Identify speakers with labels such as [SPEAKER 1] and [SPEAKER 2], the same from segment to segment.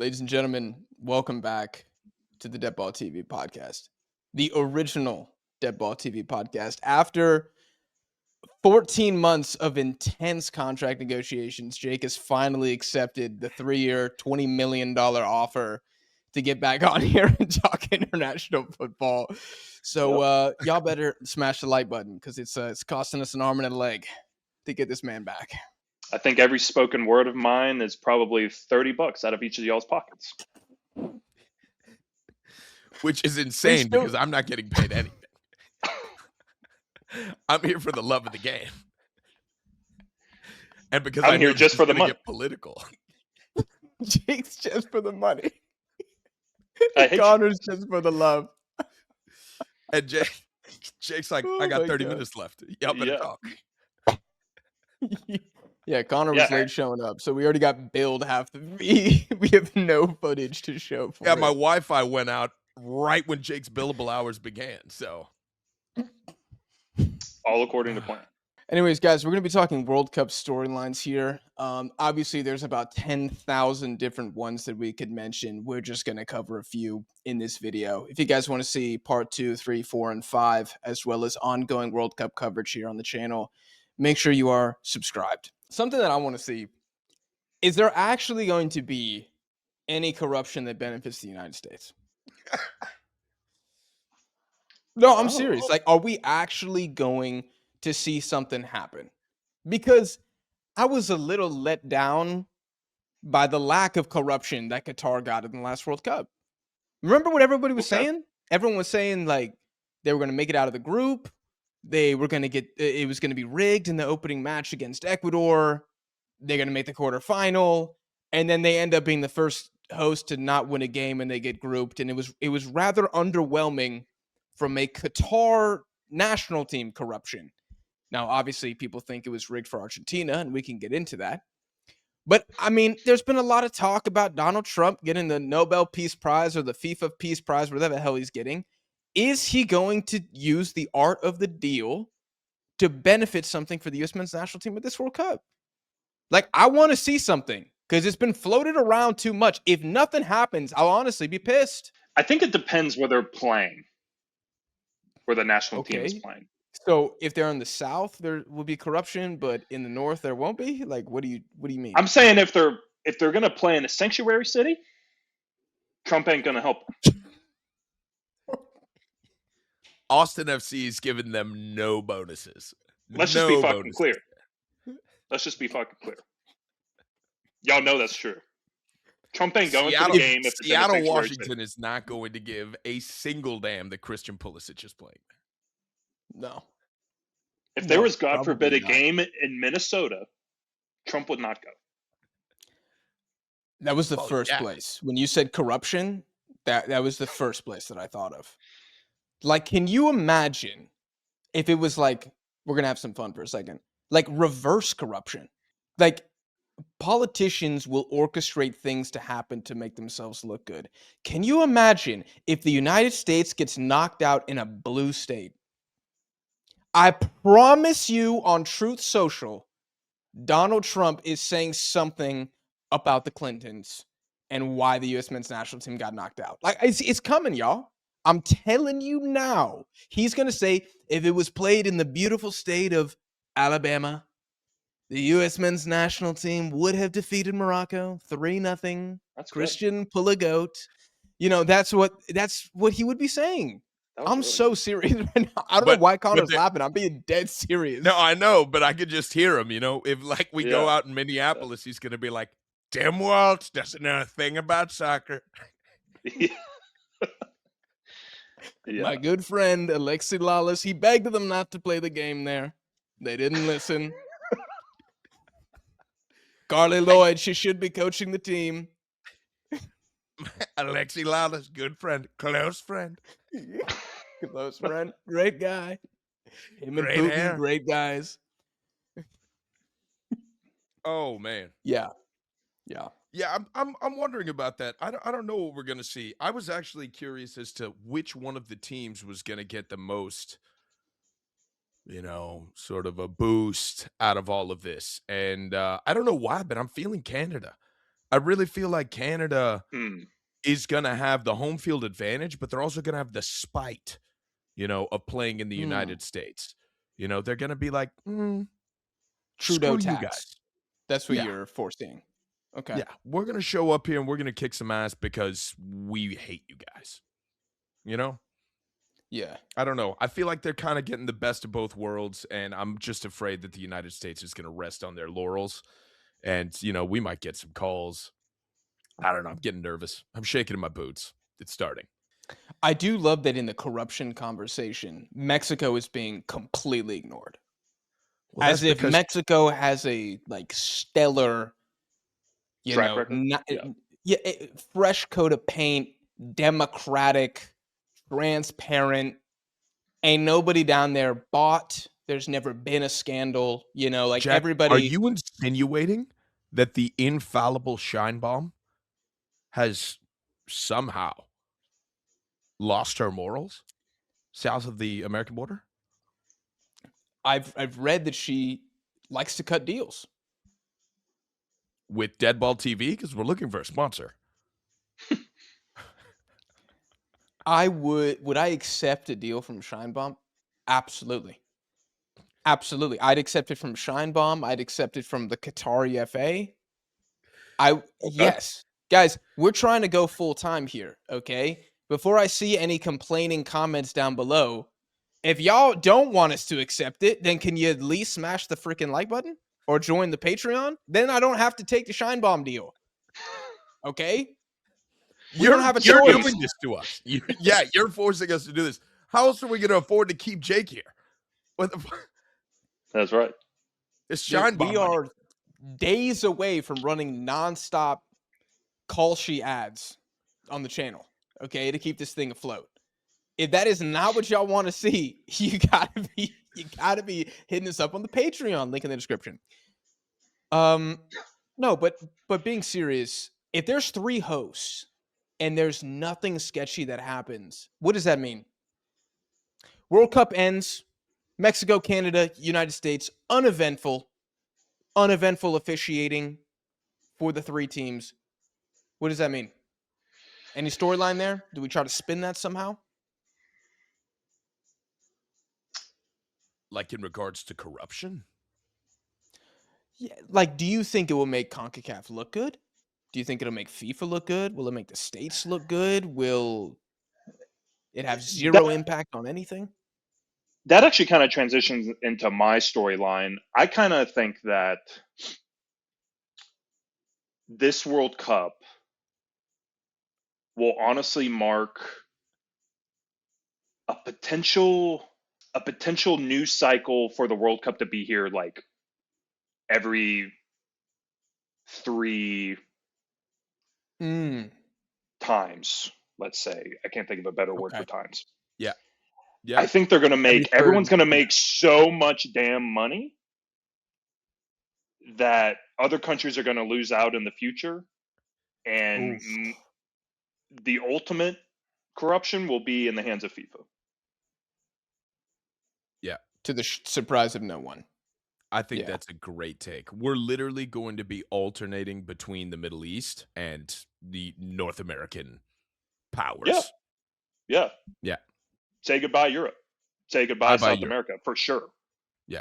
[SPEAKER 1] Ladies and gentlemen, welcome back to the DeadBall TV podcast, the original DeadBall TV podcast. After 14 months of intense contract negotiations, Jake has finally accepted the 3-year, $20 million offer to get back on here and talk international football. So y'all better smash the like button because it's costing us an arm and a leg to get this man back.
[SPEAKER 2] I think every spoken word of mine is probably $30 out of each of y'all's pockets.
[SPEAKER 3] Which is insane because I'm not getting paid anything. I'm here for the love of the game. And because
[SPEAKER 2] I'm here just for the money.
[SPEAKER 3] Get political.
[SPEAKER 1] Jake's just for the money.
[SPEAKER 3] Connor's
[SPEAKER 1] just for the love.
[SPEAKER 3] And Jake's like, I got 30 minutes left. Y'all better talk.
[SPEAKER 1] Yeah, Connor was late showing up, so we already got billed half the fee. We have no footage to show for it.
[SPEAKER 3] Yeah, my Wi-Fi went out right when Jake's billable hours began, so.
[SPEAKER 2] All according to plan.
[SPEAKER 1] Anyways, guys, we're going to be talking World Cup storylines here. Obviously, there's about 10,000 different ones that we could mention. We're just going to cover a few in this video. If you guys want to see part 2, 3, 4, and 5, as well as ongoing World Cup coverage here on the channel, make sure you are subscribed. Something that I want to see, is there actually going to be any corruption that benefits the United States? No, I'm serious. Like, are we actually going to see something happen? Because I was a little let down by the lack of corruption that Qatar got in the last World Cup. Remember what everybody was saying? Everyone was saying, like, they were going to make it out of the group. They were going to it was going to be rigged in the opening match against Ecuador. They're going to make the quarterfinal. And then they end up being the first host to not win a game and they get grouped. And it was rather underwhelming from a Qatar national team corruption. Now, obviously, people think it was rigged for Argentina, and we can get into that. But, I mean, there's been a lot of talk about Donald Trump getting the Nobel Peace Prize or the FIFA Peace Prize, whatever the hell he's getting. Is he going to use the art of the deal to benefit something for the U.S. men's national team at this World Cup? Like, I want to see something because it's been floated around too much. If nothing happens, I'll honestly be pissed.
[SPEAKER 2] I think it depends where they're playing, where the national team is playing.
[SPEAKER 1] So if they're in the South, there will be corruption, but in the North, there won't be? Like, what do you mean?
[SPEAKER 2] I'm saying if they're going to play in a sanctuary city, Trump ain't going to help them.
[SPEAKER 3] Austin FC is giving them no bonuses.
[SPEAKER 2] Let's just be fucking clear. Let's just be fucking clear. Y'all know that's true. Trump ain't going to the game if
[SPEAKER 3] Seattle, Washington is not going to give a single damn that Christian Pulisic is playing.
[SPEAKER 1] No.
[SPEAKER 2] If there was, God forbid, a game in Minnesota, Trump would not go.
[SPEAKER 1] That was the first place. When you said corruption, that was the first place that I thought of. Like, can you imagine if it was like, we're going to have some fun for a second, like reverse corruption? Like, politicians will orchestrate things to happen to make themselves look good. Can you imagine if the United States gets knocked out in a blue state? I promise you on Truth Social, Donald Trump is saying something about the Clintons and why the U.S. men's national team got knocked out. Like, it's coming, y'all. I'm telling you now. He's going to say, if it was played in the beautiful state of Alabama, the U.S. men's national team would have defeated Morocco 3-0. Christian pull a goat. You know, that's what he would be saying. I'm so serious right now. I don't know why Connor's laughing. I'm being dead serious.
[SPEAKER 3] No, I know, but I could just hear him, you know. If, like, we go out in Minneapolis, he's going to be like, Tim Walz doesn't know a thing about soccer.
[SPEAKER 1] My good friend, Alexi Lawless, he begged them not to play the game there. They didn't listen. Carly Lloyd, she should be coaching the team.
[SPEAKER 3] Alexi Lawless, good friend, close friend.
[SPEAKER 1] Close friend, great guy. Him and
[SPEAKER 3] Great
[SPEAKER 1] Putin,
[SPEAKER 3] hair.
[SPEAKER 1] great guys.
[SPEAKER 3] Oh man.
[SPEAKER 1] Yeah.
[SPEAKER 3] Yeah, I'm wondering about that. I don't know what we're gonna see. I was actually curious as to which one of the teams was gonna get the most, you know, sort of a boost out of all of this. And I don't know why, but I'm feeling Canada. I really feel like Canada
[SPEAKER 2] Hmm.
[SPEAKER 3] is gonna have the home field advantage, but they're also gonna have the spite, of playing in the United States. They're gonna be like,
[SPEAKER 1] Trudeau
[SPEAKER 3] screw you
[SPEAKER 1] tax.
[SPEAKER 3] guys.
[SPEAKER 1] That's what
[SPEAKER 3] Yeah.
[SPEAKER 1] you're foreseeing. Okay.
[SPEAKER 3] Yeah, we're gonna show up here and we're gonna kick some ass because we hate you guys. You know?
[SPEAKER 1] Yeah.
[SPEAKER 3] I don't know. I feel like they're kind of getting the best of both worlds, and I'm just afraid that the United States is gonna rest on their laurels. And, we might get some calls. I don't know. I'm getting nervous. I'm shaking in my boots. It's starting.
[SPEAKER 1] I do love that in the corruption conversation, Mexico is being completely ignored.
[SPEAKER 3] Well,
[SPEAKER 1] As
[SPEAKER 3] that's
[SPEAKER 1] if
[SPEAKER 3] because
[SPEAKER 1] Mexico has a stellar,
[SPEAKER 2] Track record?
[SPEAKER 1] fresh coat of paint, democratic, transparent. Ain't nobody down there bought. There's never been a scandal.
[SPEAKER 3] Jack, are
[SPEAKER 1] everybody.
[SPEAKER 3] you insinuating that the infallible Shine Bomb has somehow lost her morals south of the American border?
[SPEAKER 1] I've read that she likes to cut deals
[SPEAKER 3] With DeadBall TV? Because we're looking for a sponsor.
[SPEAKER 1] would I accept a deal from Shine Bomb? Absolutely. Absolutely. I'd accept it from Shine Bomb. I'd accept it from the Qatari FA. Yes. Guys, we're trying to go full time here, okay? Before I see any complaining comments down below, if y'all don't want us to accept it, then can you at least smash the freaking like button or join the Patreon? Then I don't have to take the Shine Bomb deal. Okay?
[SPEAKER 3] You're
[SPEAKER 1] don't have a
[SPEAKER 3] you're
[SPEAKER 1] choice.
[SPEAKER 3] doing this to us. You're forcing us to do this. How else are we going to afford to keep Jake here? What the fuck?
[SPEAKER 2] That's right.
[SPEAKER 3] It's Shine Bomb.
[SPEAKER 1] We are days away from running nonstop call sheet ads on the channel, okay, to keep this thing afloat. If that is not what y'all want to see, you gotta be hitting us up on the Patreon, link in the description. No, but being serious, if there's 3 hosts and there's nothing sketchy that happens, what does that mean? World Cup ends, Mexico, Canada, United States, uneventful officiating for the 3 teams. What does that mean? Any storyline there? Do we try to spin that somehow?
[SPEAKER 3] Like in regards to corruption?
[SPEAKER 1] Yeah, do you think it will make CONCACAF look good? Do you think it'll make FIFA look good? Will it make the states look good? Will it have zero impact on anything?
[SPEAKER 2] That actually kind of transitions into my storyline. I kind of think that this World Cup will honestly mark a potential news cycle for the World Cup to be here like every 3 times, let's say. I can't think of a better word for times.
[SPEAKER 3] Yeah.
[SPEAKER 2] I think they're going to everyone's going to make so much damn money that other countries are going to lose out in the future. And the ultimate corruption will be in the hands of FIFA.
[SPEAKER 3] Yeah.
[SPEAKER 1] To the surprise of no one.
[SPEAKER 3] I think that's a great take. We're literally going to be alternating between the Middle East and the North American powers.
[SPEAKER 2] Yeah. Say goodbye, Europe. Say goodbye, South America, for sure.
[SPEAKER 3] Yeah.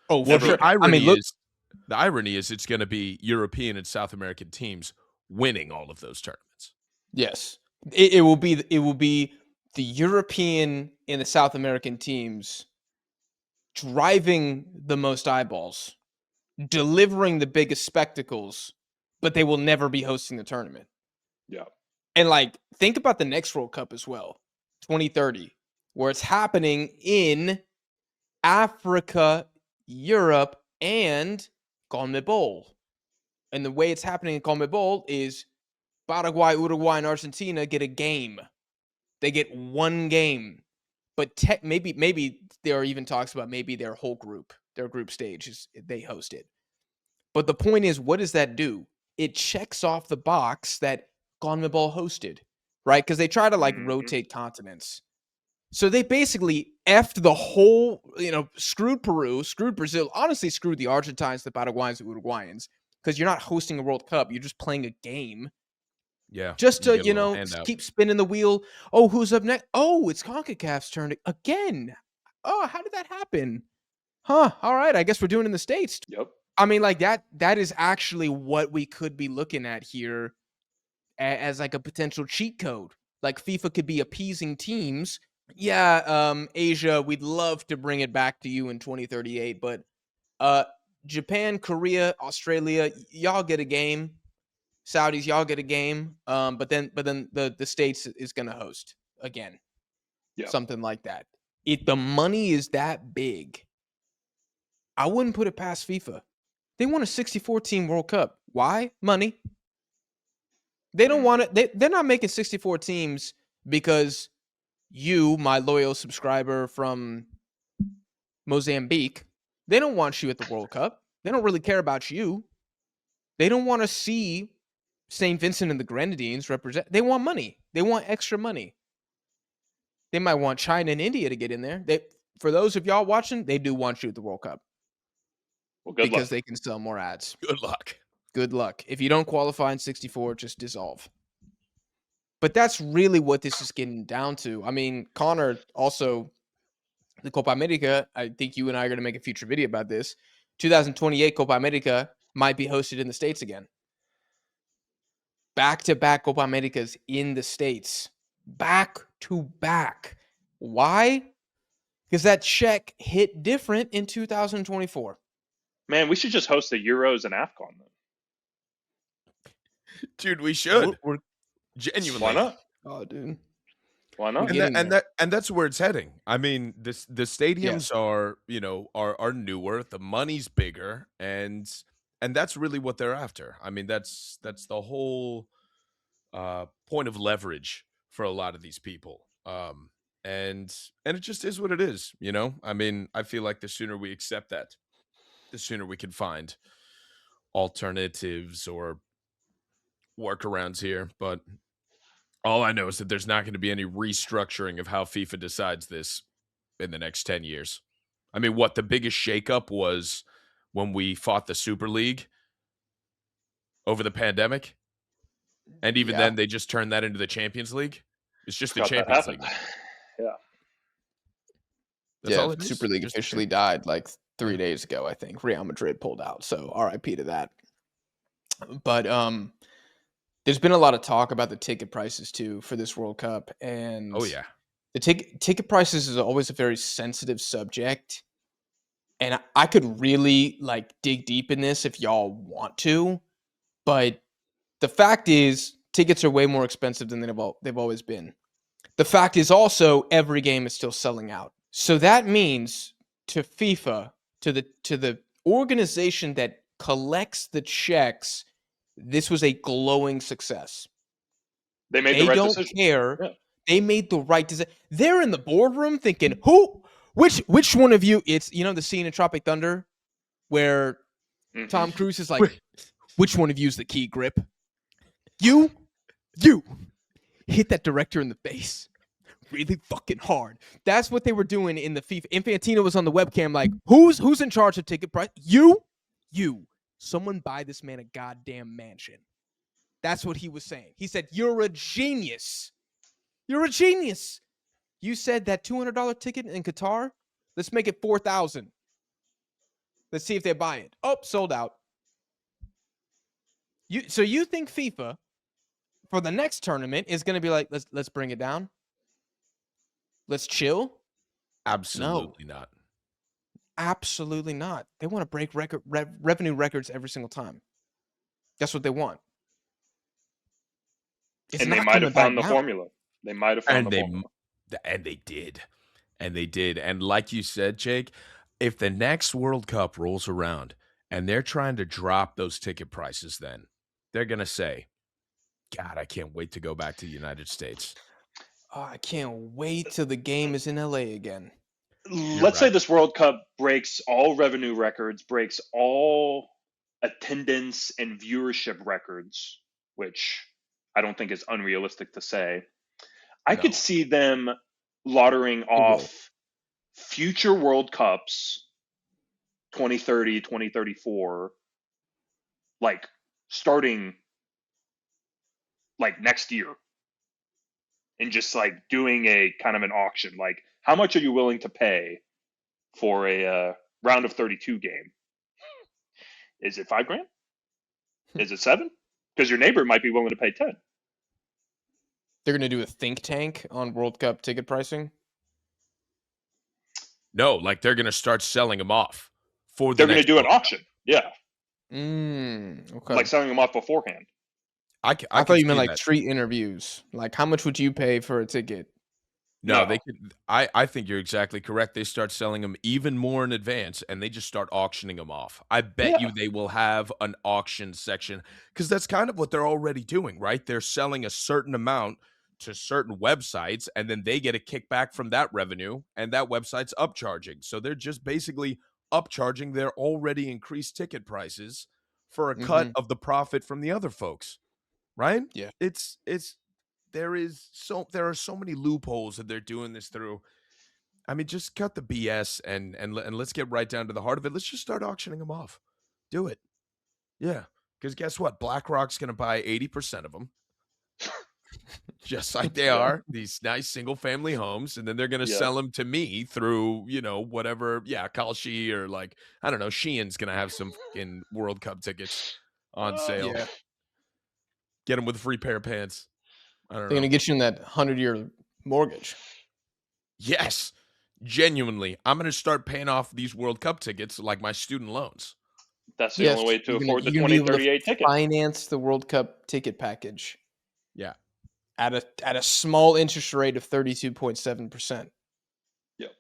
[SPEAKER 1] Oh, for sure.
[SPEAKER 3] The irony is it's going to be European and South American teams winning all of those tournaments.
[SPEAKER 1] Yes. It will be the European and the South American teams driving the most eyeballs, delivering the biggest spectacles, but they will never be hosting the tournament.
[SPEAKER 2] Yeah.
[SPEAKER 1] And think about the next World Cup as well, 2030, where it's happening in Africa, Europe, and CONMEBOL. And the way it's happening in CONMEBOL is Paraguay, Uruguay, and Argentina get a game. They get 1 game. But maybe there are even talks about maybe their whole group, their group stage, they host it. But the point is, what does that do? It checks off the box that CONMEBOL hosted, right? Because they try to rotate continents. So they basically effed the whole, screwed Peru, screwed Brazil, honestly screwed the Argentines, the Paraguayans, the Uruguayans. because you're not hosting a World Cup. You're just playing a game.
[SPEAKER 3] Yeah.
[SPEAKER 1] Just
[SPEAKER 3] You
[SPEAKER 1] to,
[SPEAKER 3] get a little handout.
[SPEAKER 1] keep spinning the wheel. Oh, who's up next? Oh, it's CONCACAF's turn again. Oh, how did that happen? Huh. All right. I guess we're doing it in the States.
[SPEAKER 2] Yep.
[SPEAKER 1] I mean, like that is actually what we could be looking at here as like a potential cheat code. Like FIFA could be appeasing teams. Yeah, Asia, we'd love to bring it back to you in 2038, but Japan, Korea, Australia, y'all get a game. Saudis, y'all get a game. But then the States is gonna host again.
[SPEAKER 2] Yeah.
[SPEAKER 1] Something like that. If the money is that big, I wouldn't put it past FIFA. They won a 64-team World Cup. Why? Money. They don't want it. They're not making 64 teams because you, my loyal subscriber from Mozambique, they don't want you at the World Cup. They don't really care about you. They don't want to see St. Vincent and the Grenadines represent. They want money. They want extra money. They might want China and India to get in there. For those of y'all watching, they do want you at the World Cup.
[SPEAKER 2] Well, good
[SPEAKER 1] because
[SPEAKER 2] luck.
[SPEAKER 1] they can sell more ads.
[SPEAKER 3] Good luck.
[SPEAKER 1] Good luck. If you don't qualify in 64, just dissolve. But that's really what this is getting down to. I mean, Connor, also, the Copa America, I think you and I are going to make a future video about this. 2028 Copa America might be hosted in the States again. Back-to-back Copa Americas in the States. Back-to-back. Why? Because that check hit different in 2024.
[SPEAKER 2] Man, we should just host the Euros and AFCON then.
[SPEAKER 3] Dude, we should.
[SPEAKER 1] We're
[SPEAKER 3] Genuinely.
[SPEAKER 2] Why not?
[SPEAKER 1] Oh, dude.
[SPEAKER 2] Why not?
[SPEAKER 3] And that's where it's heading. I mean, the stadiums are, are newer, the money's bigger, and that's really what they're after. I mean, that's the whole point of leverage for a lot of these people. And it just is what it is, I mean, I feel like the sooner we accept that, the sooner we can find alternatives or workarounds here. But all I know is that there's not going to be any restructuring of how FIFA decides this in the next 10 years. I mean, what the biggest shakeup was when we fought the Super League over the pandemic. And even then, they just turned that into the Champions League. It's just the Champions League.
[SPEAKER 2] Yeah.
[SPEAKER 3] That's all it is.
[SPEAKER 1] Super League officially died like 3 days ago, I think. Real Madrid pulled out. So RIP to that. But there's been a lot of talk about the ticket prices too for this World Cup, and the ticket prices is always a very sensitive subject, and I could really dig deep in this if y'all want to, but the fact is tickets are way more expensive than they've always been. The fact is also every game is still selling out, so that means to FIFA, to the organization that collects the checks, this was a glowing success.
[SPEAKER 2] They made the right decision.
[SPEAKER 1] They don't care.
[SPEAKER 2] Yeah.
[SPEAKER 1] They made the right decision. They're in the boardroom thinking, which one of you? It's the scene in Tropic Thunder where Tom Cruise is like, which one of you is the key grip? You hit that director in the face really fucking hard. That's what they were doing in the FIFA. Infantino was on the webcam like, who's in charge of ticket price? You. Someone buy this man a goddamn mansion. That's what he was saying. He said, you're a genius. You're a genius. You said that $200 ticket in Qatar, let's make it $4,000. Let's see if they buy it. Oh, sold out. So you think FIFA for the next tournament is going to be like, let's bring it down? Let's chill?
[SPEAKER 3] Absolutely not.
[SPEAKER 1] Absolutely not. They want to break revenue records every single time. That's what they want.
[SPEAKER 2] And they might have found the formula. They might have found the formula.
[SPEAKER 3] And they did. And they did. And like you said, Jake, if the next World Cup rolls around and they're trying to drop those ticket prices, then they're going to say, God, I can't wait to go back to the United States.
[SPEAKER 1] Oh, I can't wait till the game is in LA again.
[SPEAKER 2] Let's say this World Cup breaks all revenue records, breaks all attendance and viewership records, which I don't think is unrealistic to say. I could see them laudering off future World Cups, 2030, 2034, like starting like next year, and just like doing a kind of an auction. Like, how much are you willing to pay for a round of 32 game? Is it $5 grand? Is it 7? Because your neighbor might be willing to pay 10.
[SPEAKER 1] They're going to do a think tank on World Cup ticket pricing?
[SPEAKER 3] No, like they're going to start selling them off for the
[SPEAKER 2] They're going to
[SPEAKER 3] next
[SPEAKER 2] do an
[SPEAKER 3] World Cup.
[SPEAKER 2] auction. Yeah.
[SPEAKER 1] Okay.
[SPEAKER 2] Like selling them off beforehand.
[SPEAKER 3] I
[SPEAKER 1] thought you meant
[SPEAKER 3] see
[SPEAKER 1] like
[SPEAKER 3] that.
[SPEAKER 1] street interviews. Like, how much would you pay for a ticket?
[SPEAKER 3] No, they could. I think you're exactly correct. They start selling them even more in advance, and they just start auctioning them off. I bet you they will have an auction section, because that's kind of what they're already doing, right? They're selling a certain amount to certain websites, and then they get a kickback from that revenue, and that website's upcharging. So they're just basically upcharging their already increased ticket prices for a cut of the profit from the other folks, right?
[SPEAKER 1] Yeah.
[SPEAKER 3] There are so many loopholes that they're doing this through. I mean, just cut the BS and let's get right down to the heart of it. Let's just start auctioning them off. Do it. Yeah. Because guess what? BlackRock's going to buy 80% of them. Just like they are, these nice single family homes. And then they're going to sell them to me through, whatever. Yeah, Kalshi, or like, I don't know, Sheehan's going to have some fucking World Cup tickets on sale.
[SPEAKER 1] Yeah.
[SPEAKER 3] Get them with a free pair of pants.
[SPEAKER 1] They're going to get you in that 100-year mortgage.
[SPEAKER 3] Yes. Genuinely. I'm going to start paying off these World Cup tickets like my student loans.
[SPEAKER 2] That's the only way to afford the 2038 ticket.
[SPEAKER 1] Finance the World Cup ticket package.
[SPEAKER 3] Yeah.
[SPEAKER 1] At a small interest rate of 32.7%.
[SPEAKER 2] Yep.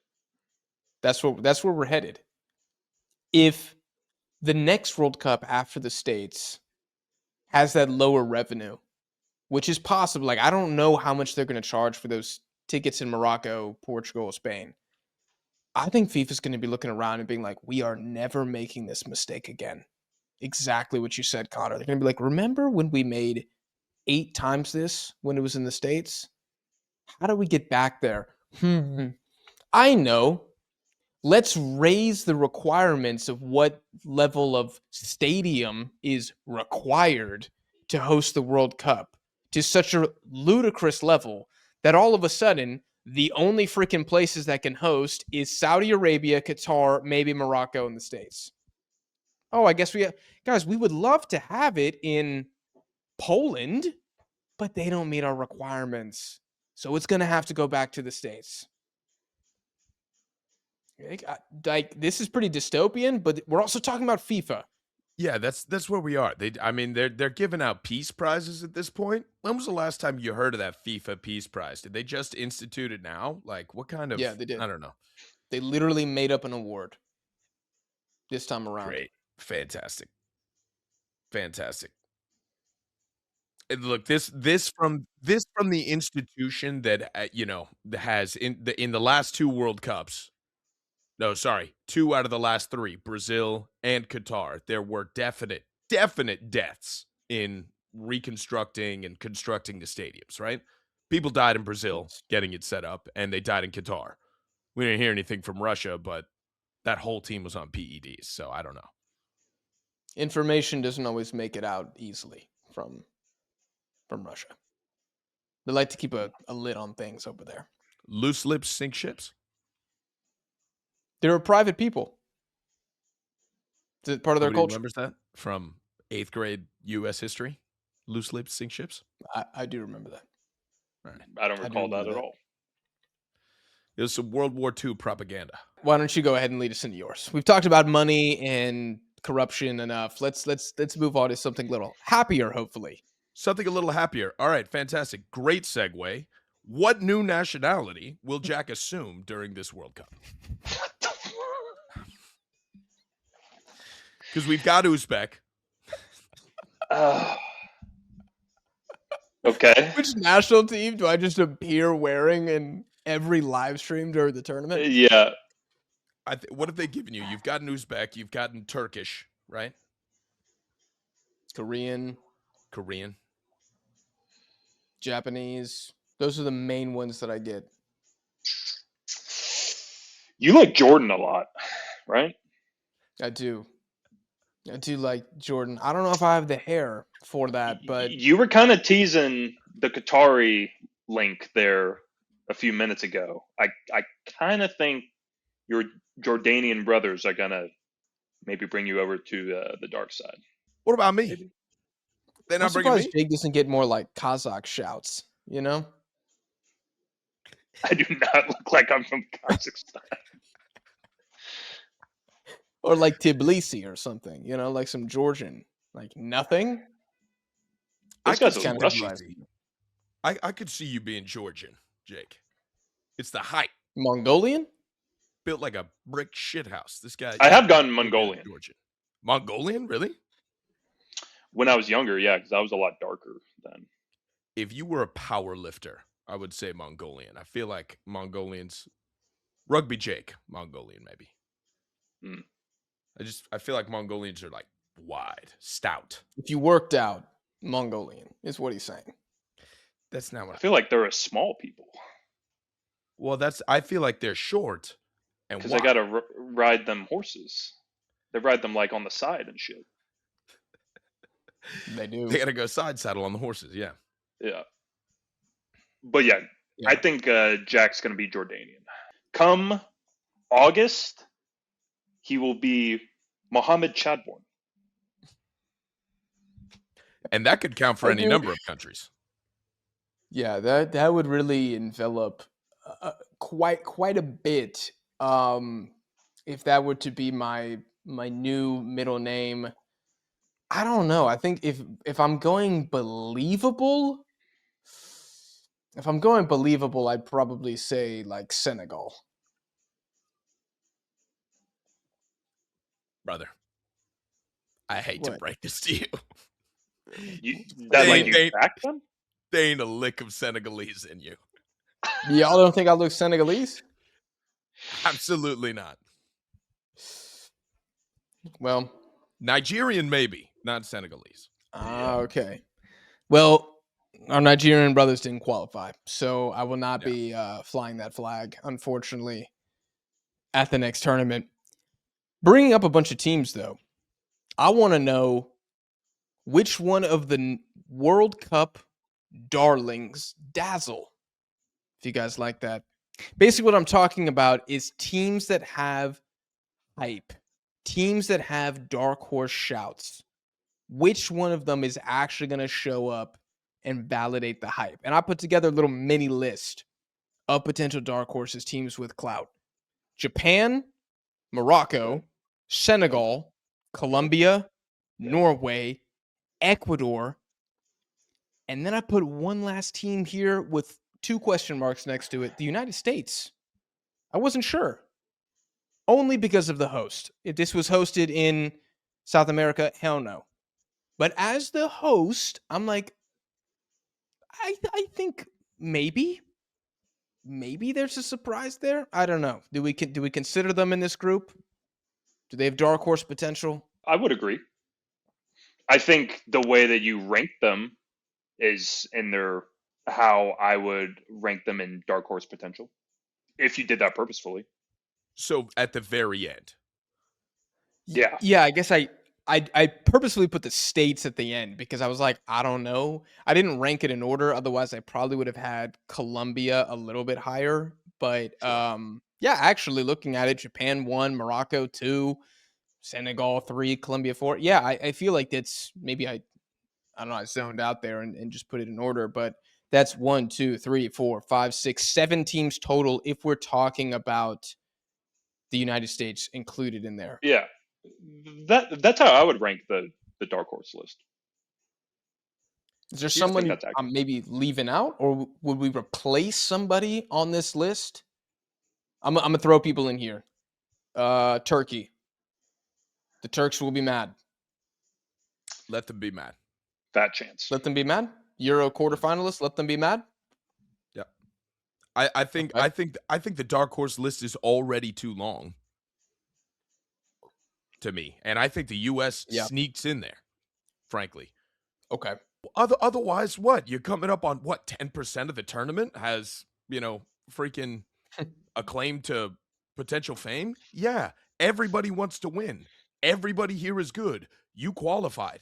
[SPEAKER 1] That's where we're headed. If the next World Cup after the States has that lower revenue, which is possible. Like, I don't know how much they're going to charge for those tickets in Morocco, Portugal, Spain. I think FIFA's going to be looking around and being like, we are never making this mistake again. Exactly what you said, Connor. They're going to be like, remember when we made 8 times this when it was in the States? How do we get back there? I know. Let's raise the requirements of what level of stadium is required to host the World Cup to such a ludicrous level that all of a sudden the only freaking places that can host is Saudi Arabia, Qatar, maybe Morocco, and the States. Oh, I guess we would love to have it in Poland, but they don't meet our requirements. So it's going to have to go back to the States. Like, this is pretty dystopian, but we're also talking about FIFA.
[SPEAKER 3] Yeah, that's where we are. They're giving out peace prizes at this point. When was the last time you heard of that FIFA Peace Prize? Did they just institute it now? Like, what kind of?
[SPEAKER 1] Yeah, they did.
[SPEAKER 3] I don't know.
[SPEAKER 1] They literally made up an award this time around.
[SPEAKER 3] Great, fantastic. And look, this from the institution that has in the last 2 World Cups. No, sorry, 2 out of the last 3, Brazil and Qatar. There were definite deaths in reconstructing and constructing the stadiums, right? People died in Brazil getting it set up, and they died in Qatar. We didn't hear anything from Russia, but that whole team was on PEDs, so I don't know.
[SPEAKER 1] Information doesn't always make it out easily from Russia. They like to keep a lid on things over there.
[SPEAKER 3] Loose lips sink ships.
[SPEAKER 1] They're private people. Is it part of their culture?
[SPEAKER 3] Remembers that from 8th grade U.S. history? Loose lips sink ships?
[SPEAKER 1] I do remember that.
[SPEAKER 3] All right.
[SPEAKER 2] I don't recall that at all.
[SPEAKER 3] It was some World War II propaganda.
[SPEAKER 1] Why don't you go ahead and lead us into yours? We've talked about money and corruption enough. Let's move on to something a little happier, hopefully.
[SPEAKER 3] Something a little happier. All right, fantastic. Great segue. What new nationality will Jack assume during this World Cup? Because we've got Uzbek.
[SPEAKER 2] Okay.
[SPEAKER 1] Which national team do I just appear wearing in every live stream during the tournament?
[SPEAKER 2] Yeah.
[SPEAKER 3] What have they given you? You've gotten Uzbek. You've gotten Turkish, right?
[SPEAKER 1] Korean. Japanese. Those are the main ones that I get.
[SPEAKER 2] You like Jordan a lot, right?
[SPEAKER 1] I do. I do like Jordan. I don't know if I have the hair for that, but
[SPEAKER 2] You were kind of teasing the Qatari link there a few minutes ago. I kind of think your Jordanian brothers are gonna maybe bring you over to the dark side.
[SPEAKER 3] What about me?
[SPEAKER 2] Maybe.
[SPEAKER 3] They're
[SPEAKER 1] I'm
[SPEAKER 3] not bringing
[SPEAKER 1] surprised
[SPEAKER 3] me?
[SPEAKER 1] Jake doesn't get more like Kazakh shouts, you know?
[SPEAKER 2] I do not look like I'm from Kazakhstan.
[SPEAKER 1] Or like Tbilisi or something, you know, like some Georgian. Like nothing?
[SPEAKER 2] Those guys
[SPEAKER 1] kinda
[SPEAKER 2] are Russian.
[SPEAKER 1] surprising.
[SPEAKER 3] I could see you being Georgian, Jake. It's the height.
[SPEAKER 1] Mongolian?
[SPEAKER 3] Built like a brick shithouse. This guy.
[SPEAKER 2] I have gone
[SPEAKER 3] Georgian.
[SPEAKER 2] Mongolian
[SPEAKER 3] Mongolian, really?
[SPEAKER 2] when I was younger. Yeah, because I was a lot darker then.
[SPEAKER 3] If you were a power lifter, I would say Mongolian. I feel like Mongolians, rugby Jake, Mongolian maybe.
[SPEAKER 2] Mm.
[SPEAKER 3] I feel like Mongolians are like wide, stout.
[SPEAKER 1] If you worked out, Mongolian is what he's saying.
[SPEAKER 3] That's not what
[SPEAKER 2] I feel like they're a small people
[SPEAKER 3] Well, I feel like they're short and
[SPEAKER 2] because they got to ride them horses. They ride them like on the side and shit.
[SPEAKER 1] They do.
[SPEAKER 3] They got to go side saddle on the horses. Yeah.
[SPEAKER 2] Yeah. But yeah, I think Jack's going to be Jordanian. Come August, he will be Mohammed Chadbourne.
[SPEAKER 3] And that could count for any number of countries.
[SPEAKER 1] Yeah, that would really envelop quite a bit. If that were to be my new middle name, I don't know. I think if I'm going believable, I'd probably say like Senegal.
[SPEAKER 3] Brother, I hate to break this to you.
[SPEAKER 2] You
[SPEAKER 3] They
[SPEAKER 2] back them?
[SPEAKER 3] They ain't a lick of Senegalese in you.
[SPEAKER 1] Y'all don't think I look Senegalese?
[SPEAKER 3] Absolutely not.
[SPEAKER 1] Well,
[SPEAKER 3] Nigerian maybe, not Senegalese.
[SPEAKER 1] Okay. Well, our Nigerian brothers didn't qualify, so I will not be flying that flag, unfortunately, at the next tournament. Bringing up a bunch of teams, though, I want to know which one of the World Cup darlings dazzle. If you guys like that. Basically, what I'm talking about is teams that have hype, teams that have dark horse shouts. Which one of them is actually going to show up and validate the hype? And I put together a little mini list of potential dark horses, teams with clout. Japan, Morocco, Senegal, Colombia, Norway, Ecuador. And then I put one last team here with 2 question marks next to it. The United States. I wasn't sure. Only because of the host. If this was hosted in South America, hell no. But as the host, I'm like, I think maybe there's a surprise there. I don't know. Do we consider them in this group? Do they have dark horse potential?
[SPEAKER 2] I would agree. I think the way that you rank them is in their how I would rank them in dark horse potential. If you did that purposefully.
[SPEAKER 3] So at the very end.
[SPEAKER 2] Yeah.
[SPEAKER 1] Yeah, I guess I purposely put the states at the end because I was like, I don't know. I didn't rank it in order. Otherwise, I probably would have had Colombia a little bit higher. But yeah, actually looking at it, Japan 1, Morocco 2, Senegal 3, Colombia 4. Yeah, I feel like that's maybe I don't know, I zoned out there and just put it in order. But that's 1, 2, 3, 4, 5, 6, 7 teams total if we're talking about the United States included in there.
[SPEAKER 2] Yeah. That's how I would rank the dark horse list.
[SPEAKER 1] Is there someone I'm maybe leaving out, or would we replace somebody on this list? I'm gonna throw people in here. Turkey. The Turks will be mad.
[SPEAKER 3] Let them be mad.
[SPEAKER 2] Fat chance.
[SPEAKER 1] Let them be mad. Euro quarterfinalists. Let them be mad.
[SPEAKER 3] Yeah. I think the dark horse list is already too long to me, and I think the U.S. sneaks in there. Frankly.
[SPEAKER 1] Okay.
[SPEAKER 3] Otherwise, what? You're coming up on what? 10% of the tournament has freaking a claim to potential fame. Yeah, everybody wants to win. everybody here is good. You qualified.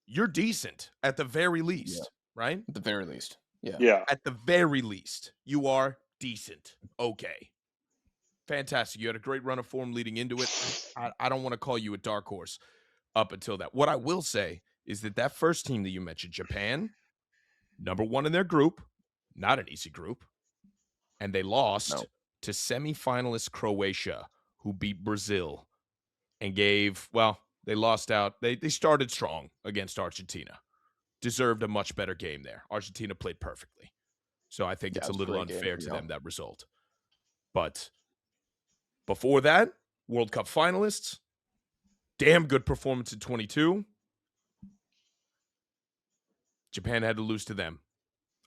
[SPEAKER 3] You're decent at the very least, right?
[SPEAKER 1] At the very least. Yeah.
[SPEAKER 2] Yeah.
[SPEAKER 3] At the very least, you are decent. Okay. Fantastic. You had a great run of form leading into it. I don't want to call you a dark horse up until that. What I will say is that first team that you mentioned, Japan, number 1 in their group, not an easy group, and they lost to semifinalist Croatia, who beat Brazil and they lost out. They started strong against Argentina. Deserved a much better game there. Argentina played perfectly. So I think it's a little unfair to them, that result. But before that, World Cup finalists, damn good performance in 22. Japan had to lose to them.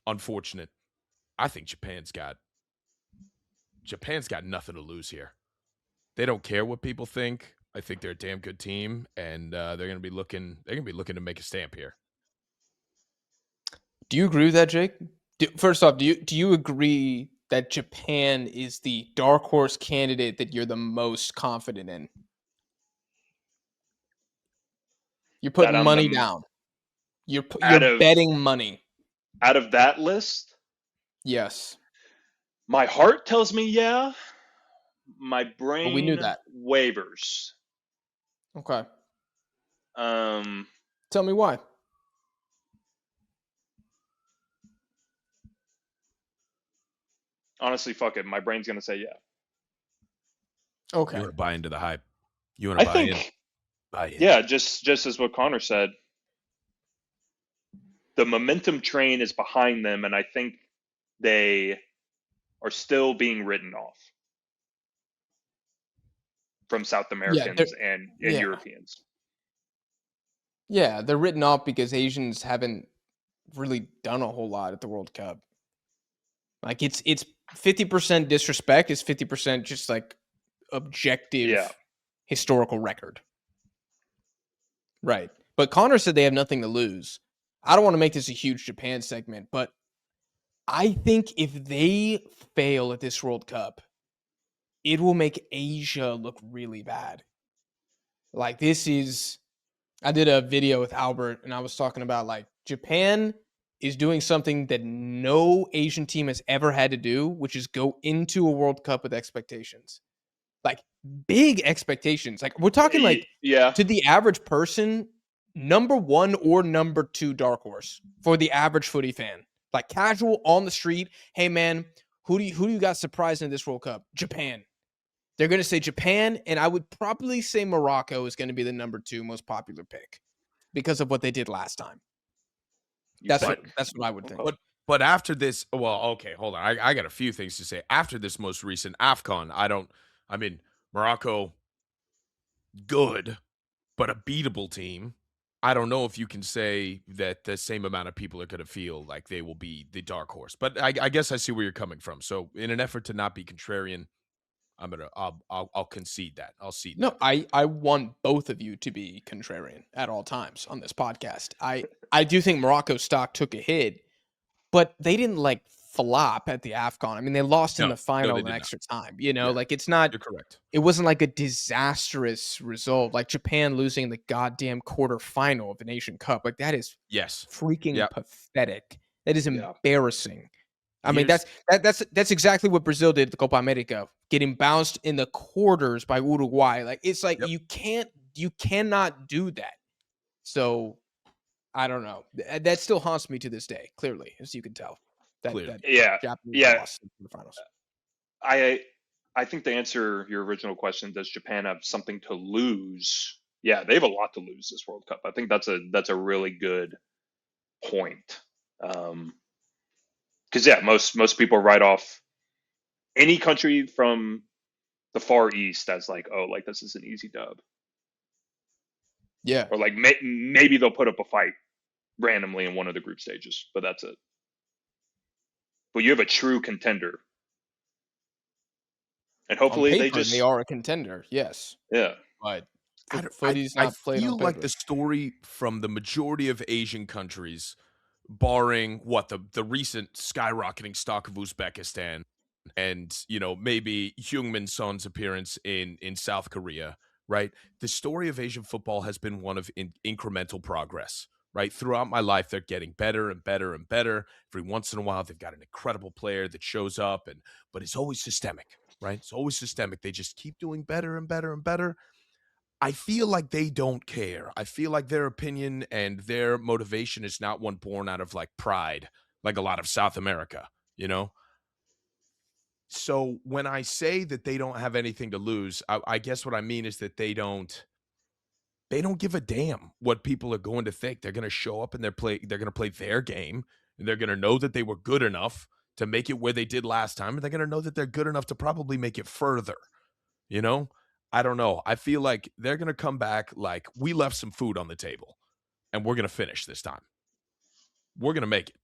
[SPEAKER 3] Unfortunate. I think Japan's got nothing to lose here. They don't care what people think. I think they're a damn good team, and they're going to be looking to make a stamp here.
[SPEAKER 1] Do you agree with that, Jake? First off, do you agree that Japan is the dark horse candidate that you're the most confident in? You're putting money down. You're betting money.
[SPEAKER 2] Out of that list?
[SPEAKER 1] Yes.
[SPEAKER 2] My heart tells me yeah. My brain
[SPEAKER 1] we knew that.
[SPEAKER 2] wavers.
[SPEAKER 1] Okay.
[SPEAKER 2] Tell
[SPEAKER 1] me why.
[SPEAKER 2] Honestly, fuck it. My brain's gonna say yeah.
[SPEAKER 1] Okay.
[SPEAKER 3] You want to buy into the hype. You want to buy in. Buy in.
[SPEAKER 2] Yeah, just as what Connor said. The momentum train is behind them, and I think they are still being written off from South Americans and Europeans.
[SPEAKER 1] Yeah, they're written off because Asians haven't really done a whole lot at the World Cup. Like it's 50% disrespect, it's 50% just like objective historical record. Right. But Connor said they have nothing to lose. I don't want to make this a huge Japan segment, but I think if they fail at this World Cup, it will make Asia look really bad. Like I did a video with Albert and I was talking about like Japan is doing something that no Asian team has ever had to do, which is go into a World Cup with expectations. Like big expectations. Like we're talking like to the average person, number 1 or number 2 dark horse for the average footy fan. Like casual on the street. Hey man, who do you got surprised in this World Cup? Japan. They're going to say Japan, and I would probably say Morocco is going to be the number 2 most popular pick because of what they did last time. That's what I would think.
[SPEAKER 3] But after this, okay, hold on. I got a few things to say. After this most recent AFCON, Morocco, good, but a beatable team. I don't know if you can say that the same amount of people are going to feel like they will be the dark horse. But I guess I see where you're coming from. So in an effort to not be contrarian, I'll concede that. I'll see.
[SPEAKER 1] No, I want both of you to be contrarian at all times on this podcast. I do think Morocco's stock took a hit, but they didn't like flop at the AFCON. I mean, they lost in the final in extra time. You know, like it's not.
[SPEAKER 3] You're correct.
[SPEAKER 1] It wasn't like a disastrous result, like Japan losing the goddamn quarterfinal of an Asian Cup. Like that is freaking pathetic. That is embarrassing. I mean, that's exactly what Brazil did at the Copa America, getting bounced in the quarters by Uruguay. Like it's like you cannot do that. So I don't know. That still haunts me to this day. Clearly, as you can tell. Japanese lost in the finals.
[SPEAKER 2] I think to answer your original question, does Japan have something to lose? Yeah, they have a lot to lose this World Cup. I think that's a really good point. Because most people write off any country from the Far East as like, oh, like this is an easy dub.
[SPEAKER 1] Yeah.
[SPEAKER 2] Or like maybe they'll put up a fight randomly in one of the group stages, but that's it. But you have a true contender. And hopefully
[SPEAKER 1] they are a contender, yes.
[SPEAKER 2] Yeah.
[SPEAKER 1] But
[SPEAKER 3] I feel like the story from the majority of Asian countries, barring the recent skyrocketing stock of Uzbekistan and maybe Heung-min Son's appearance in South Korea, right? The story of Asian football has been one of incremental progress, right? Throughout my life, they're getting better and better and better. Every once in a while, they've got an incredible player that shows up, but it's always systemic, right? It's always systemic. They just keep doing better and better and better. I feel like they don't care. I feel like their opinion and their motivation is not one born out of like pride, like a lot of South America, you know? So when I say that they don't have anything to lose, I guess what I mean is that they don't give a damn what people are going to think. They're going to show up and they're going to play their game, and they're going to know that they were good enough to make it where they did last time, and they're going to know that they're good enough to probably make it further, you know? I don't know. I feel like they're going to come back like we left some food on the table and we're going to finish this time. We're going to make it.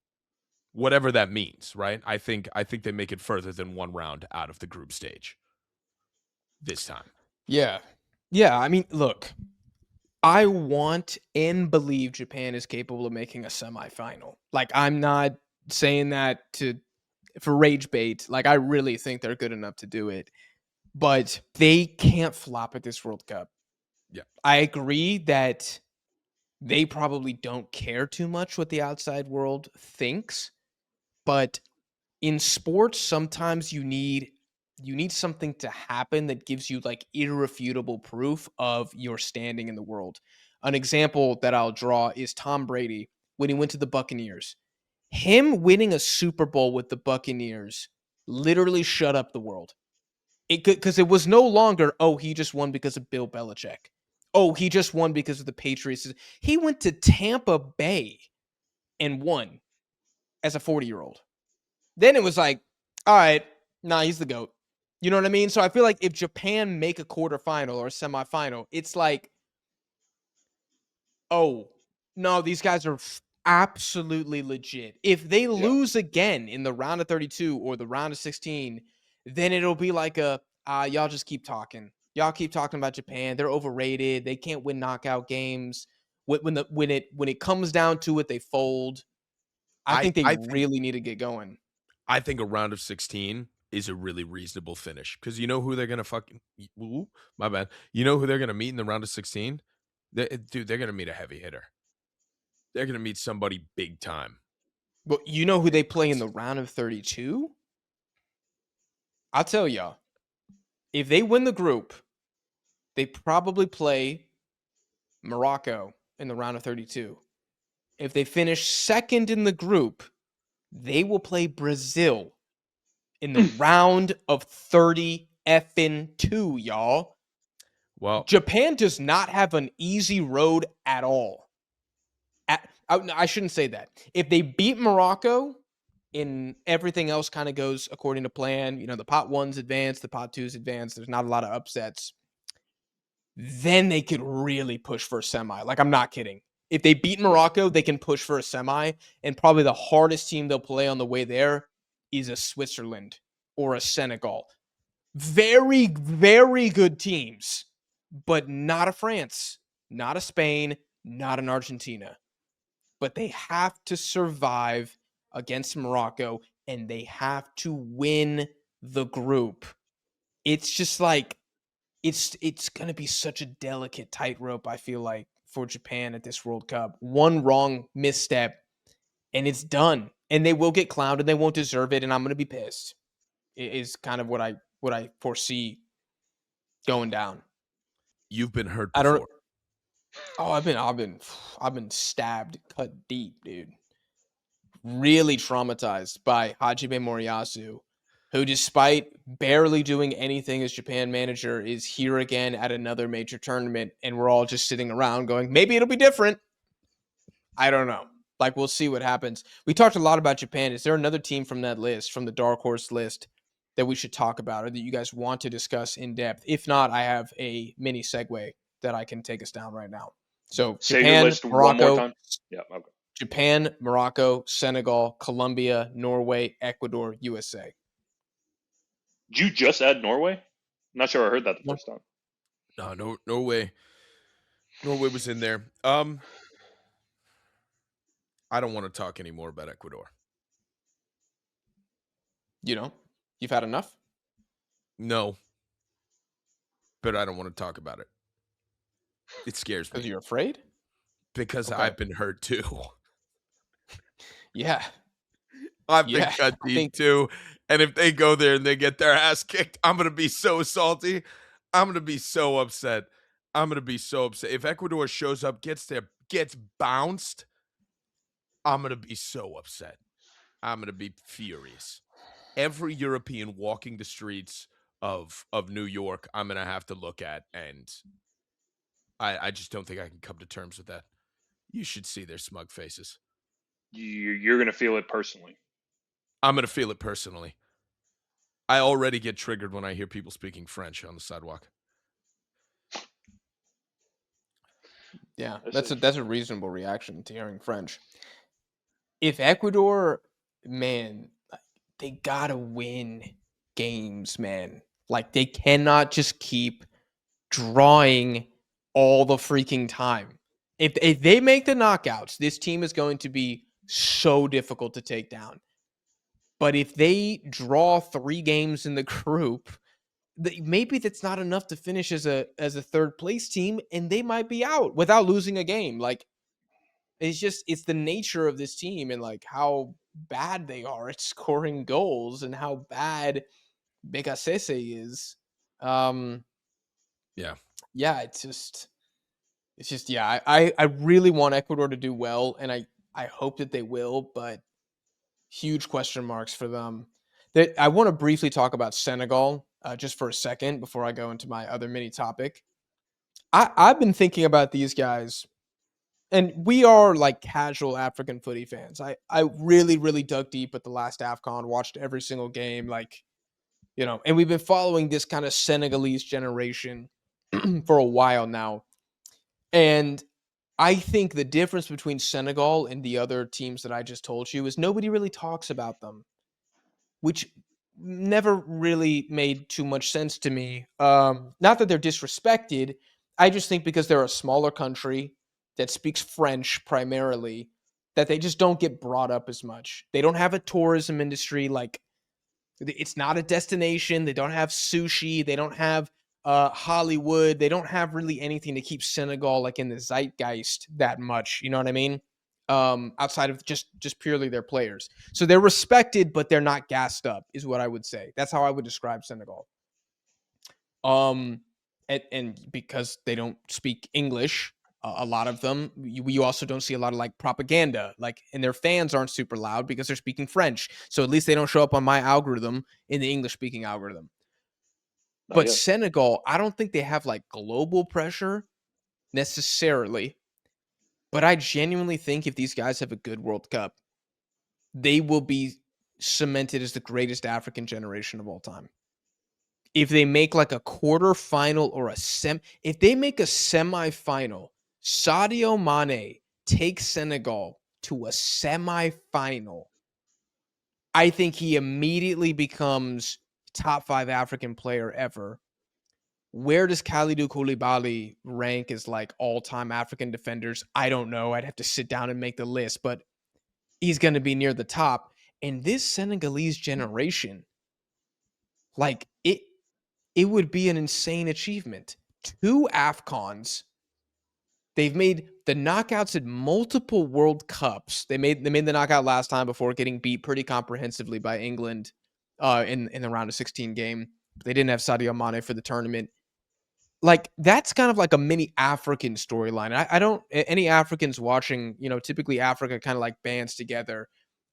[SPEAKER 3] Whatever that means, right? I think they make it further than one round out of the group stage this time.
[SPEAKER 1] Yeah. Yeah, I mean, look, I want and believe Japan is capable of making a semifinal. Like, I'm not saying that for rage bait. Like, I really think they're good enough to do it. But they can't flop at this World Cup.
[SPEAKER 3] Yeah.
[SPEAKER 1] I agree that they probably don't care too much what the outside world thinks, but in sports, sometimes you need something to happen that gives you like irrefutable proof of your standing in the world. An example that I'll draw is Tom Brady when he went to the Buccaneers. Him winning a Super Bowl with the Buccaneers literally shut up the world. Because it was no longer, oh, he just won because of Bill Belichick. Oh, he just won because of the Patriots. He went to Tampa Bay and won as a 40-year-old. Then it was like, all right, nah, he's the GOAT. You know what I mean? So I feel like if Japan make a quarterfinal or a semifinal, it's like, oh, no, these guys are absolutely legit. If they lose again in the round of 32 or the round of 16, then it'll be like y'all just keep talking. Y'all keep talking about Japan. They're overrated. They can't win knockout games. When it comes down to it, they fold. I think they really need to get going.
[SPEAKER 3] I think a round of 16 is a really reasonable finish because you know who they're gonna my bad. You know who they're gonna meet in the round of 16? Dude, they're gonna meet a heavy hitter. They're gonna meet somebody big time.
[SPEAKER 1] But you know who they play in the round of 32? I'll tell y'all. If they win the group, they probably play Morocco in the round of 32. If they finish second in the group, they will play Brazil in the round of 30 effing 2, y'all.
[SPEAKER 3] Well,
[SPEAKER 1] Japan does not have an easy road at all. I shouldn't say that. If they beat Morocco and everything else kind of goes according to plan, you know, the pot one's advanced, the pot two's advanced, there's not a lot of upsets, then they could really push for a semi. Like, I'm not kidding. If they beat Morocco, they can push for a semi, and probably the hardest team they'll play on the way there is a Switzerland or a Senegal. Very, very good teams, but not a France, not a Spain, not an Argentina. But they have to survive against Morocco, and they have to win the group. It's just like, it's going to be such a delicate tightrope, I feel like, for Japan at this World Cup. One wrong misstep, and it's done. And they will get clowned, and they won't deserve it, and I'm going to be pissed. It is kind of what I foresee going down.
[SPEAKER 3] You've been hurt
[SPEAKER 1] I
[SPEAKER 3] before.
[SPEAKER 1] don't. Oh, I've been stabbed, cut deep, dude. Really traumatized by Hajime Moriyasu, who, despite barely doing anything as Japan manager, is here again at another major tournament, and we're all just sitting around going, maybe it'll be different. I don't know. Like, we'll see what happens. We talked a lot about Japan. Is there another team from that list, from the Darkhorse list, that we should talk about or that you guys want to discuss in depth? If not, I have a mini segue that I can take us down right now. So
[SPEAKER 2] Say
[SPEAKER 1] Japan,
[SPEAKER 2] your list
[SPEAKER 1] Morocco,
[SPEAKER 2] one more time. Yeah, okay.
[SPEAKER 1] Japan, Morocco, Senegal, Colombia, Norway, Ecuador, USA.
[SPEAKER 2] Did you just add Norway? I'm not sure I heard that the first time.
[SPEAKER 3] No, Norway. Norway was in there. I don't want to talk anymore about Ecuador.
[SPEAKER 1] You know, you've had enough?
[SPEAKER 3] No. But I don't want to talk about it. It scares
[SPEAKER 1] Because
[SPEAKER 3] me
[SPEAKER 1] you're afraid?
[SPEAKER 3] because
[SPEAKER 1] Okay.
[SPEAKER 3] I've been hurt too.
[SPEAKER 1] Yeah.
[SPEAKER 3] I've been
[SPEAKER 1] Yeah.
[SPEAKER 3] cut
[SPEAKER 1] I
[SPEAKER 3] deep
[SPEAKER 1] think
[SPEAKER 3] too. And if they go there and they get their ass kicked, I'm gonna be so salty. I'm gonna be so upset. I'm gonna be so upset. If Ecuador shows up, gets bounced, I'm gonna be so upset. I'm gonna be furious. Every European walking the streets of New York, I'm gonna have to look at, and I just don't think I can come to terms with that. You should see their smug faces.
[SPEAKER 2] You're gonna feel it personally.
[SPEAKER 3] I'm gonna feel it personally. I already get triggered when I hear people speaking French on the sidewalk.
[SPEAKER 1] yeah,
[SPEAKER 2] This
[SPEAKER 1] that's
[SPEAKER 2] is
[SPEAKER 1] a reasonable reaction to hearing French. If Ecuador, man, like, they gotta win games, man. Like they cannot just keep drawing all the freaking time. If they make the knockouts, this team is going to be so difficult to take down. But if they draw 3 games in the group, maybe that's not enough to finish as a third place team, and they might be out without losing a game. Like it's the nature of this team and like how bad they are at scoring goals and how bad Becasese is. Um,
[SPEAKER 3] Yeah.
[SPEAKER 1] yeah, it's just yeah. I really want Ecuador to do well, and I hope that they will, but huge question marks for them. That I want to briefly talk about Senegal just for a second before I go into my other mini topic. I've been thinking about these guys, and we are like casual African footy fans. I really really dug deep at the last AFCON, watched every single game, like and we've been following this kind of Senegalese generation for a while now, and I think the difference between Senegal and the other teams that I just told you is nobody really talks about them, which never really made too much sense to me. Not that they're disrespected. I just think because they're a smaller country that speaks French primarily, that they just don't get brought up as much. They don't have a tourism industry. Like, it's not a destination. They don't have sushi. They don't have Hollywood. They don't have really anything to keep Senegal like in the zeitgeist that much. You know what I mean? Outside of just purely their players. So they're respected, but they're not gassed up, is what I would say. That's how I would describe Senegal. And because they don't speak English, a lot of them, you also don't see a lot of like propaganda, like, and their fans aren't super loud because they're speaking French. So at least they don't show up on my algorithm in the English speaking algorithm.
[SPEAKER 2] not
[SPEAKER 1] But
[SPEAKER 2] yet.
[SPEAKER 1] Senegal, I don't think they have like global pressure necessarily. But I genuinely think if these guys have a good World Cup, they will be cemented as the greatest African generation of all time. If they make like a quarterfinal or if they make a semifinal, Sadio Mane takes Senegal to a semifinal, I think he immediately becomes top 5 African player ever. Where does Kalidou Koulibaly rank as like all-time African defenders? I don't know. I'd have to sit down and make the list, but he's going to be near the top. And this Senegalese generation, like it would be an insane achievement. 2 AFCONs. They've made the knockouts at multiple World Cups. They made the knockout last time before getting beat pretty comprehensively by England in the round of 16 game. They didn't have Sadio Mane for the tournament. Like, that's kind of like a mini African storyline. I don't any Africans watching, typically Africa kind of like bands together.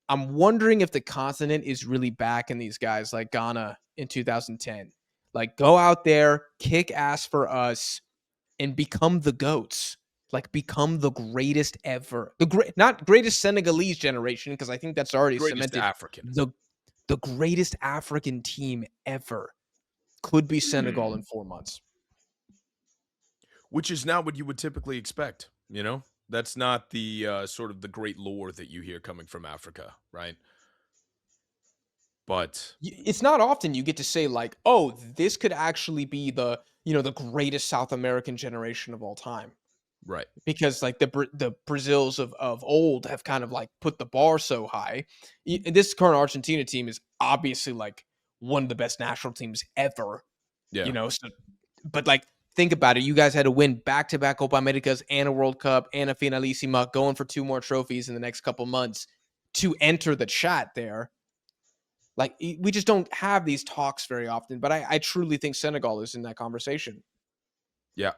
[SPEAKER 1] I'm wondering if the continent is really backing these guys like Ghana in 2010. Like, go out there, kick ass for us, and become the GOATs. Like, become the greatest ever. Not greatest Senegalese generation, because I think that's already
[SPEAKER 3] Greatest
[SPEAKER 1] cemented.
[SPEAKER 3] African.
[SPEAKER 1] The greatest African team ever could be Senegal
[SPEAKER 2] Hmm.
[SPEAKER 1] in 4 months.
[SPEAKER 3] Which is not what you would typically expect, That's not the sort of the great lore that you hear coming from Africa, right? But
[SPEAKER 1] It's not often you get to say like, oh, this could actually be the greatest South American generation of all time.
[SPEAKER 3] right.
[SPEAKER 1] Because like the Brazils of old have kind of like put the bar so high. This current Argentina team is obviously like one of the best national teams ever.
[SPEAKER 3] Yeah.
[SPEAKER 1] So, but like think about it. You guys had to win back-to-back Copa Americas and a World Cup and a Finalissima, going for 2 more trophies in the next couple months to enter the chat there. Like, we just don't have these talks very often, but I truly think Senegal is in that conversation.
[SPEAKER 3] Yeah.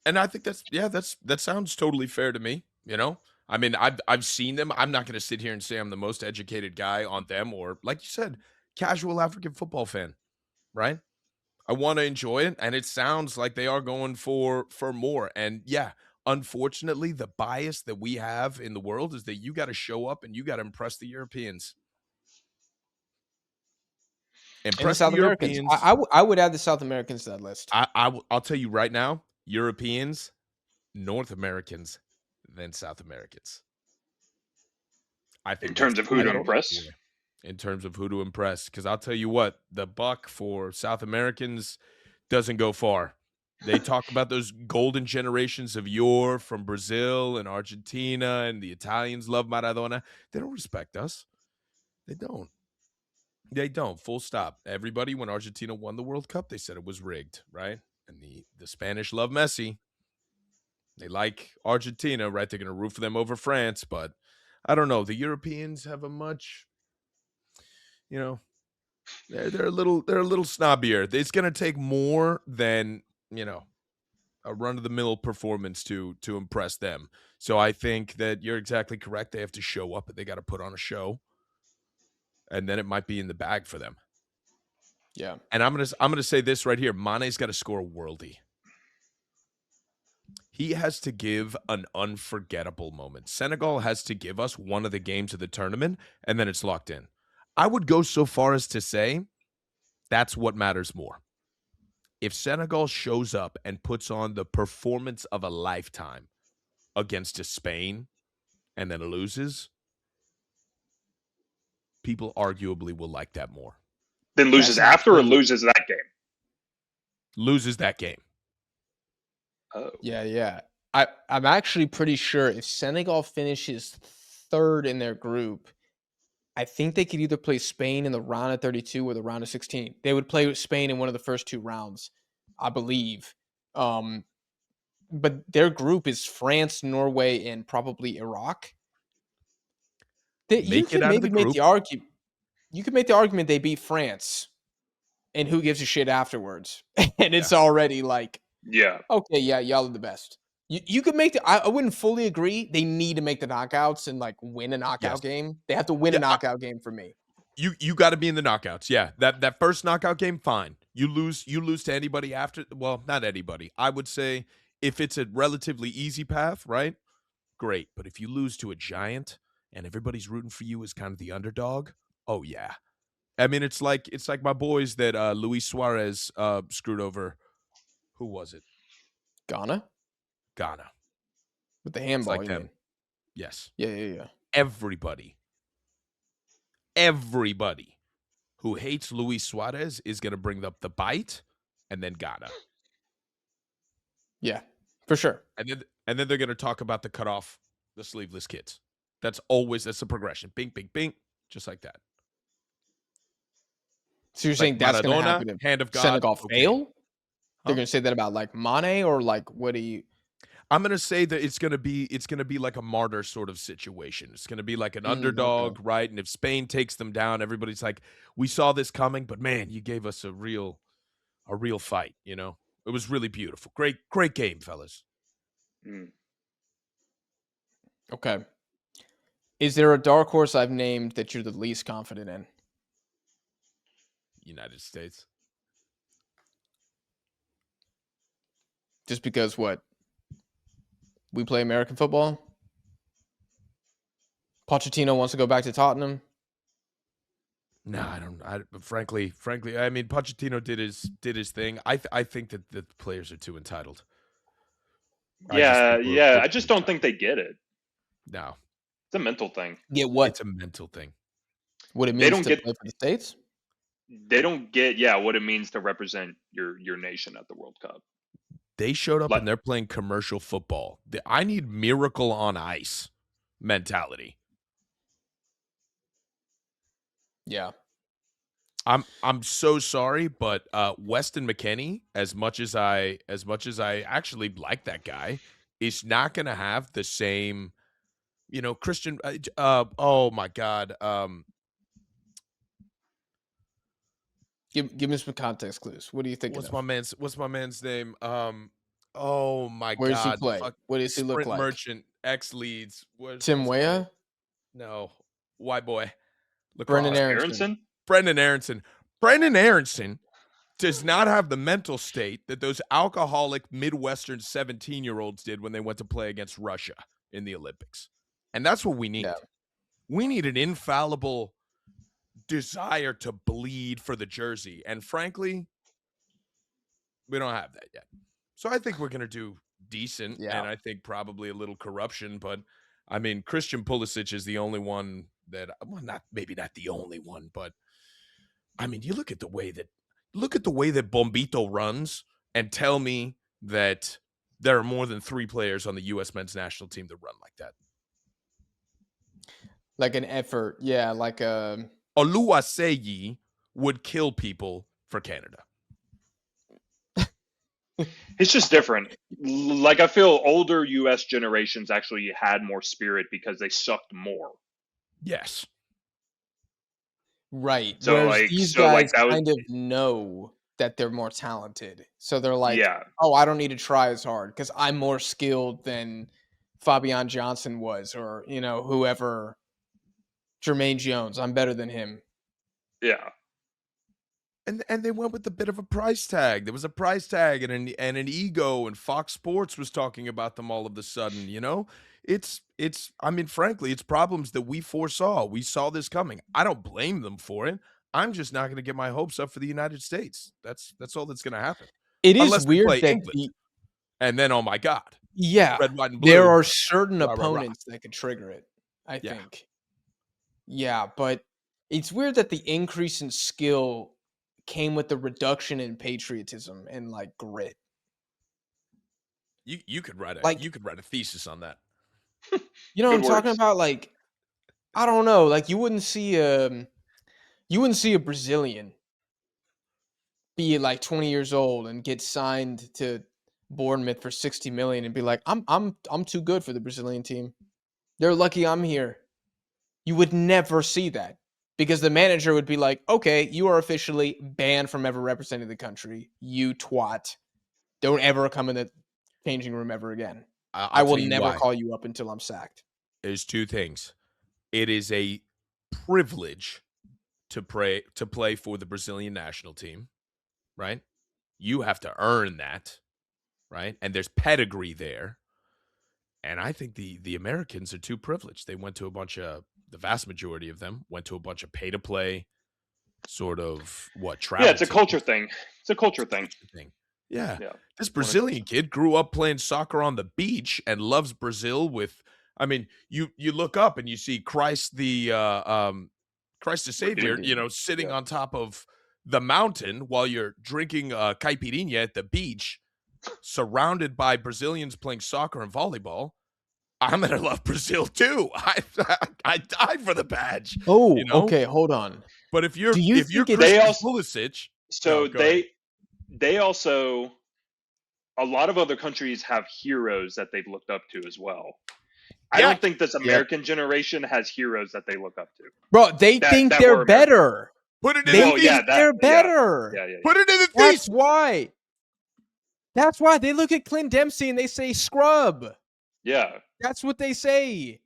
[SPEAKER 3] And I think that sounds totally fair to me, you know? I mean, I've seen them. I'm not going to sit here and say I'm the most educated guy on them, or like you said, casual African football fan, right? I want to enjoy it, and it sounds like they are going for more. And yeah, unfortunately, the bias that we have in the world is that you got to show up and you got to impress the Europeans.
[SPEAKER 1] And the
[SPEAKER 3] Impress
[SPEAKER 1] South
[SPEAKER 3] the
[SPEAKER 1] Americans.
[SPEAKER 3] Europeans.
[SPEAKER 1] I would add the South Americans to that list.
[SPEAKER 3] I'll tell you right now, Europeans, North Americans, then South Americans. I think
[SPEAKER 2] in terms of who to impress.
[SPEAKER 3] In terms of who to impress, because I'll tell you what, the buck for South Americans doesn't go far. They talk about those golden generations of yore from Brazil and Argentina, and the Italians love Maradona. They don't respect us. They don't. They don't. Full stop. Everybody, when Argentina won the World Cup, they said it was rigged, right? And the Spanish love Messi. They like Argentina, right? They're going to root for them over France, but I don't know. The Europeans have a much, you know, they're a little snobbier. It's going to take more than, you know, a run-of-the-mill performance to impress them. So I think that you're exactly correct. They have to show up, and they got to put on a show, and then it might be in the bag for them.
[SPEAKER 1] Yeah.
[SPEAKER 3] And I'm gonna say this right here. Mane's got to score a worldie. He has to give an unforgettable moment. Senegal has to give us one of the games of the tournament, and then it's locked in. I would go so far as to say that's what matters more. If Senegal shows up and puts on the performance of a lifetime against a Spain and then loses, people arguably will like that more.
[SPEAKER 2] Then loses after or loses that game?
[SPEAKER 3] Loses that game.
[SPEAKER 2] Oh.
[SPEAKER 1] Yeah. I'm actually pretty sure if Senegal finishes third in their group, I think they could either play Spain in the round of 32 or the round of 16. They would play Spain in one of the first 2 rounds, I believe. But their group is France, Norway, and probably Iraq. You could maybe make the argument. You could make the argument they beat France, and who gives a shit afterwards? And it's already like, okay, yeah, y'all are the best. You could make the. I wouldn't fully agree. They need to make the knockouts and like win a knockout game. They have to win a knockout game for me.
[SPEAKER 3] You got to be in the knockouts. Yeah, that first knockout game, fine. You lose to anybody after. Well, not anybody. I would say if it's a relatively easy path, right? Great. But if you lose to a giant and everybody's rooting for you as kind of the underdog, oh yeah. I mean, it's like my boys that Luis Suarez screwed over. Who was it?
[SPEAKER 1] Ghana. With the handball,
[SPEAKER 3] like them. Yes.
[SPEAKER 1] Yeah.
[SPEAKER 3] Everybody who hates Luis Suarez is going to bring up the bite and then Ghana.
[SPEAKER 1] Yeah, for sure.
[SPEAKER 3] And then they're going to talk about the cutoff, the sleeveless kids. That's the progression. Bing, bing, bing. Just like that.
[SPEAKER 1] So you're saying that's going to happen if
[SPEAKER 3] hand of God,
[SPEAKER 1] Senegal fail? They're going to say that about like Mane, or like what do you?
[SPEAKER 3] I'm going to say that it's going to be like a martyr sort of situation. It's going to be like an underdog, right? And if Spain takes them down, everybody's like, we saw this coming, but man, you gave us a real fight, you know? It was really beautiful. Great game, fellas.
[SPEAKER 1] Okay. Is there a dark horse I've named that you're the least confident in?
[SPEAKER 3] United States.
[SPEAKER 1] Just because what? We play American football? Pochettino wants to go back to Tottenham?
[SPEAKER 3] No, I don't. Frankly, I mean, Pochettino did his thing. I think that the players are too entitled.
[SPEAKER 2] I just don't think they get it.
[SPEAKER 3] No,
[SPEAKER 2] it's a mental thing.
[SPEAKER 1] Get what?
[SPEAKER 3] It's a mental thing.
[SPEAKER 1] What it means to play for the States?
[SPEAKER 2] They don't get what it means to represent your nation at the World Cup.
[SPEAKER 3] They showed up and they're playing commercial football. I need miracle on ice mentality.
[SPEAKER 1] Yeah.
[SPEAKER 3] I'm so sorry, but Weston McKennie, as much as I actually like that guy, is not going to have the same, Christian. Oh my God.
[SPEAKER 1] Give me some context clues. What are you thinking of?
[SPEAKER 3] What's my man's name? Oh my
[SPEAKER 1] Where does he
[SPEAKER 3] God.
[SPEAKER 1] play?
[SPEAKER 3] Fuck.
[SPEAKER 1] What does he look
[SPEAKER 3] Sprint
[SPEAKER 1] like?
[SPEAKER 3] Merchant, ex Leeds.
[SPEAKER 1] Tim
[SPEAKER 3] What's his name?
[SPEAKER 1] Weah?
[SPEAKER 3] No, white boy.
[SPEAKER 1] Brendan
[SPEAKER 3] Lacrosse.
[SPEAKER 1] Aronson.
[SPEAKER 2] Aronson?
[SPEAKER 3] Brendan Aronson. Brendan Aronson does not have the mental state that those alcoholic Midwestern 17-year-olds did when they went to play against Russia in the Olympics. And that's what we need.
[SPEAKER 1] Yeah.
[SPEAKER 3] We need an infallible desire to bleed for the jersey. And frankly, we don't have that yet. So I think we're going to do decent,
[SPEAKER 1] Yeah.
[SPEAKER 3] and I think probably a little corruption. But, I mean, Christian Pulisic is the only one that – well, maybe not the only one, but, I mean, you look at the way that Bombito runs and tell me that there are more than 3 players on the U.S. men's national team that run like that.
[SPEAKER 1] Like an effort. Yeah, like a...
[SPEAKER 3] Oluwaseyi would kill people for Canada.
[SPEAKER 2] It's just different. Like, I feel older U.S. generations actually had more spirit because they sucked more.
[SPEAKER 3] Yes.
[SPEAKER 1] Right.
[SPEAKER 2] So,
[SPEAKER 1] Whereas
[SPEAKER 2] like,
[SPEAKER 1] these
[SPEAKER 2] so, like,
[SPEAKER 1] guys
[SPEAKER 2] that was,
[SPEAKER 1] kind of know that they're more talented. So they're like,
[SPEAKER 2] yeah,
[SPEAKER 1] oh, I don't need to try as hard because I'm more skilled than Fabian Johnson was, or, whoever, Jermaine Jones. I'm better than him.
[SPEAKER 2] yeah.
[SPEAKER 3] And they went with a bit of a price tag. There was a price tag and an ego, and Fox Sports was talking about them all of a sudden, It's I mean, frankly, it's problems that we foresaw. We saw this coming. I don't blame them for it. I'm just not going to get my hopes up for the United States. That's all that's going to happen.
[SPEAKER 1] It is
[SPEAKER 3] Unless we
[SPEAKER 1] weird
[SPEAKER 3] play
[SPEAKER 1] that
[SPEAKER 3] England. And then, oh my God.
[SPEAKER 1] yeah,
[SPEAKER 3] Red, white, and blue.
[SPEAKER 1] there are certain
[SPEAKER 3] Rah, rah, rah.
[SPEAKER 1] opponents that could trigger it, I
[SPEAKER 3] Yeah.
[SPEAKER 1] think. Yeah, but it's weird that the increase in skill came with the reduction in patriotism and like grit.
[SPEAKER 3] You could write a thesis on that.
[SPEAKER 1] You know what I'm
[SPEAKER 2] Good
[SPEAKER 1] talking
[SPEAKER 2] words.
[SPEAKER 1] about? Like, I don't know. Like, you wouldn't see a Brazilian be like 20 years old and get signed to Bournemouth for 60 million and be like, I'm too good for the Brazilian team. They're lucky I'm here. You would never see that because the manager would be like, okay, you are officially banned from ever representing the country. You twat. Don't ever come in the changing room ever again. I will never call you up until I'm sacked.
[SPEAKER 3] There's 2 things. It is a privilege to play for the Brazilian national team, right? You have to earn that, right? And there's pedigree there. And I think the Americans are too privileged. They went to the vast majority of them went to a bunch of pay to play sort of travel.
[SPEAKER 2] Yeah, it's a culture thing. It's a culture thing.
[SPEAKER 3] Yeah. This Brazilian 100%. Kid grew up playing soccer on the beach and loves Brazil with, I mean, you look up and you see Christ the Savior, sitting on top of the mountain while you're drinking caipirinha at the beach, surrounded by Brazilians playing soccer and volleyball. I'm gonna love Brazil too. I died for the badge.
[SPEAKER 1] Oh, okay, hold on.
[SPEAKER 3] But if you're
[SPEAKER 2] Pulisic, so they also, a lot of other countries have heroes that they've looked up to as well. I don't think this American generation has heroes that they look up to.
[SPEAKER 1] Bro, they think they're better.
[SPEAKER 3] Put it in
[SPEAKER 1] they think they're better.
[SPEAKER 2] Yeah.
[SPEAKER 3] Put it in the
[SPEAKER 1] thesis. That's why they look at Clint Dempsey and they say scrub.
[SPEAKER 2] Yeah.
[SPEAKER 1] That's what they say.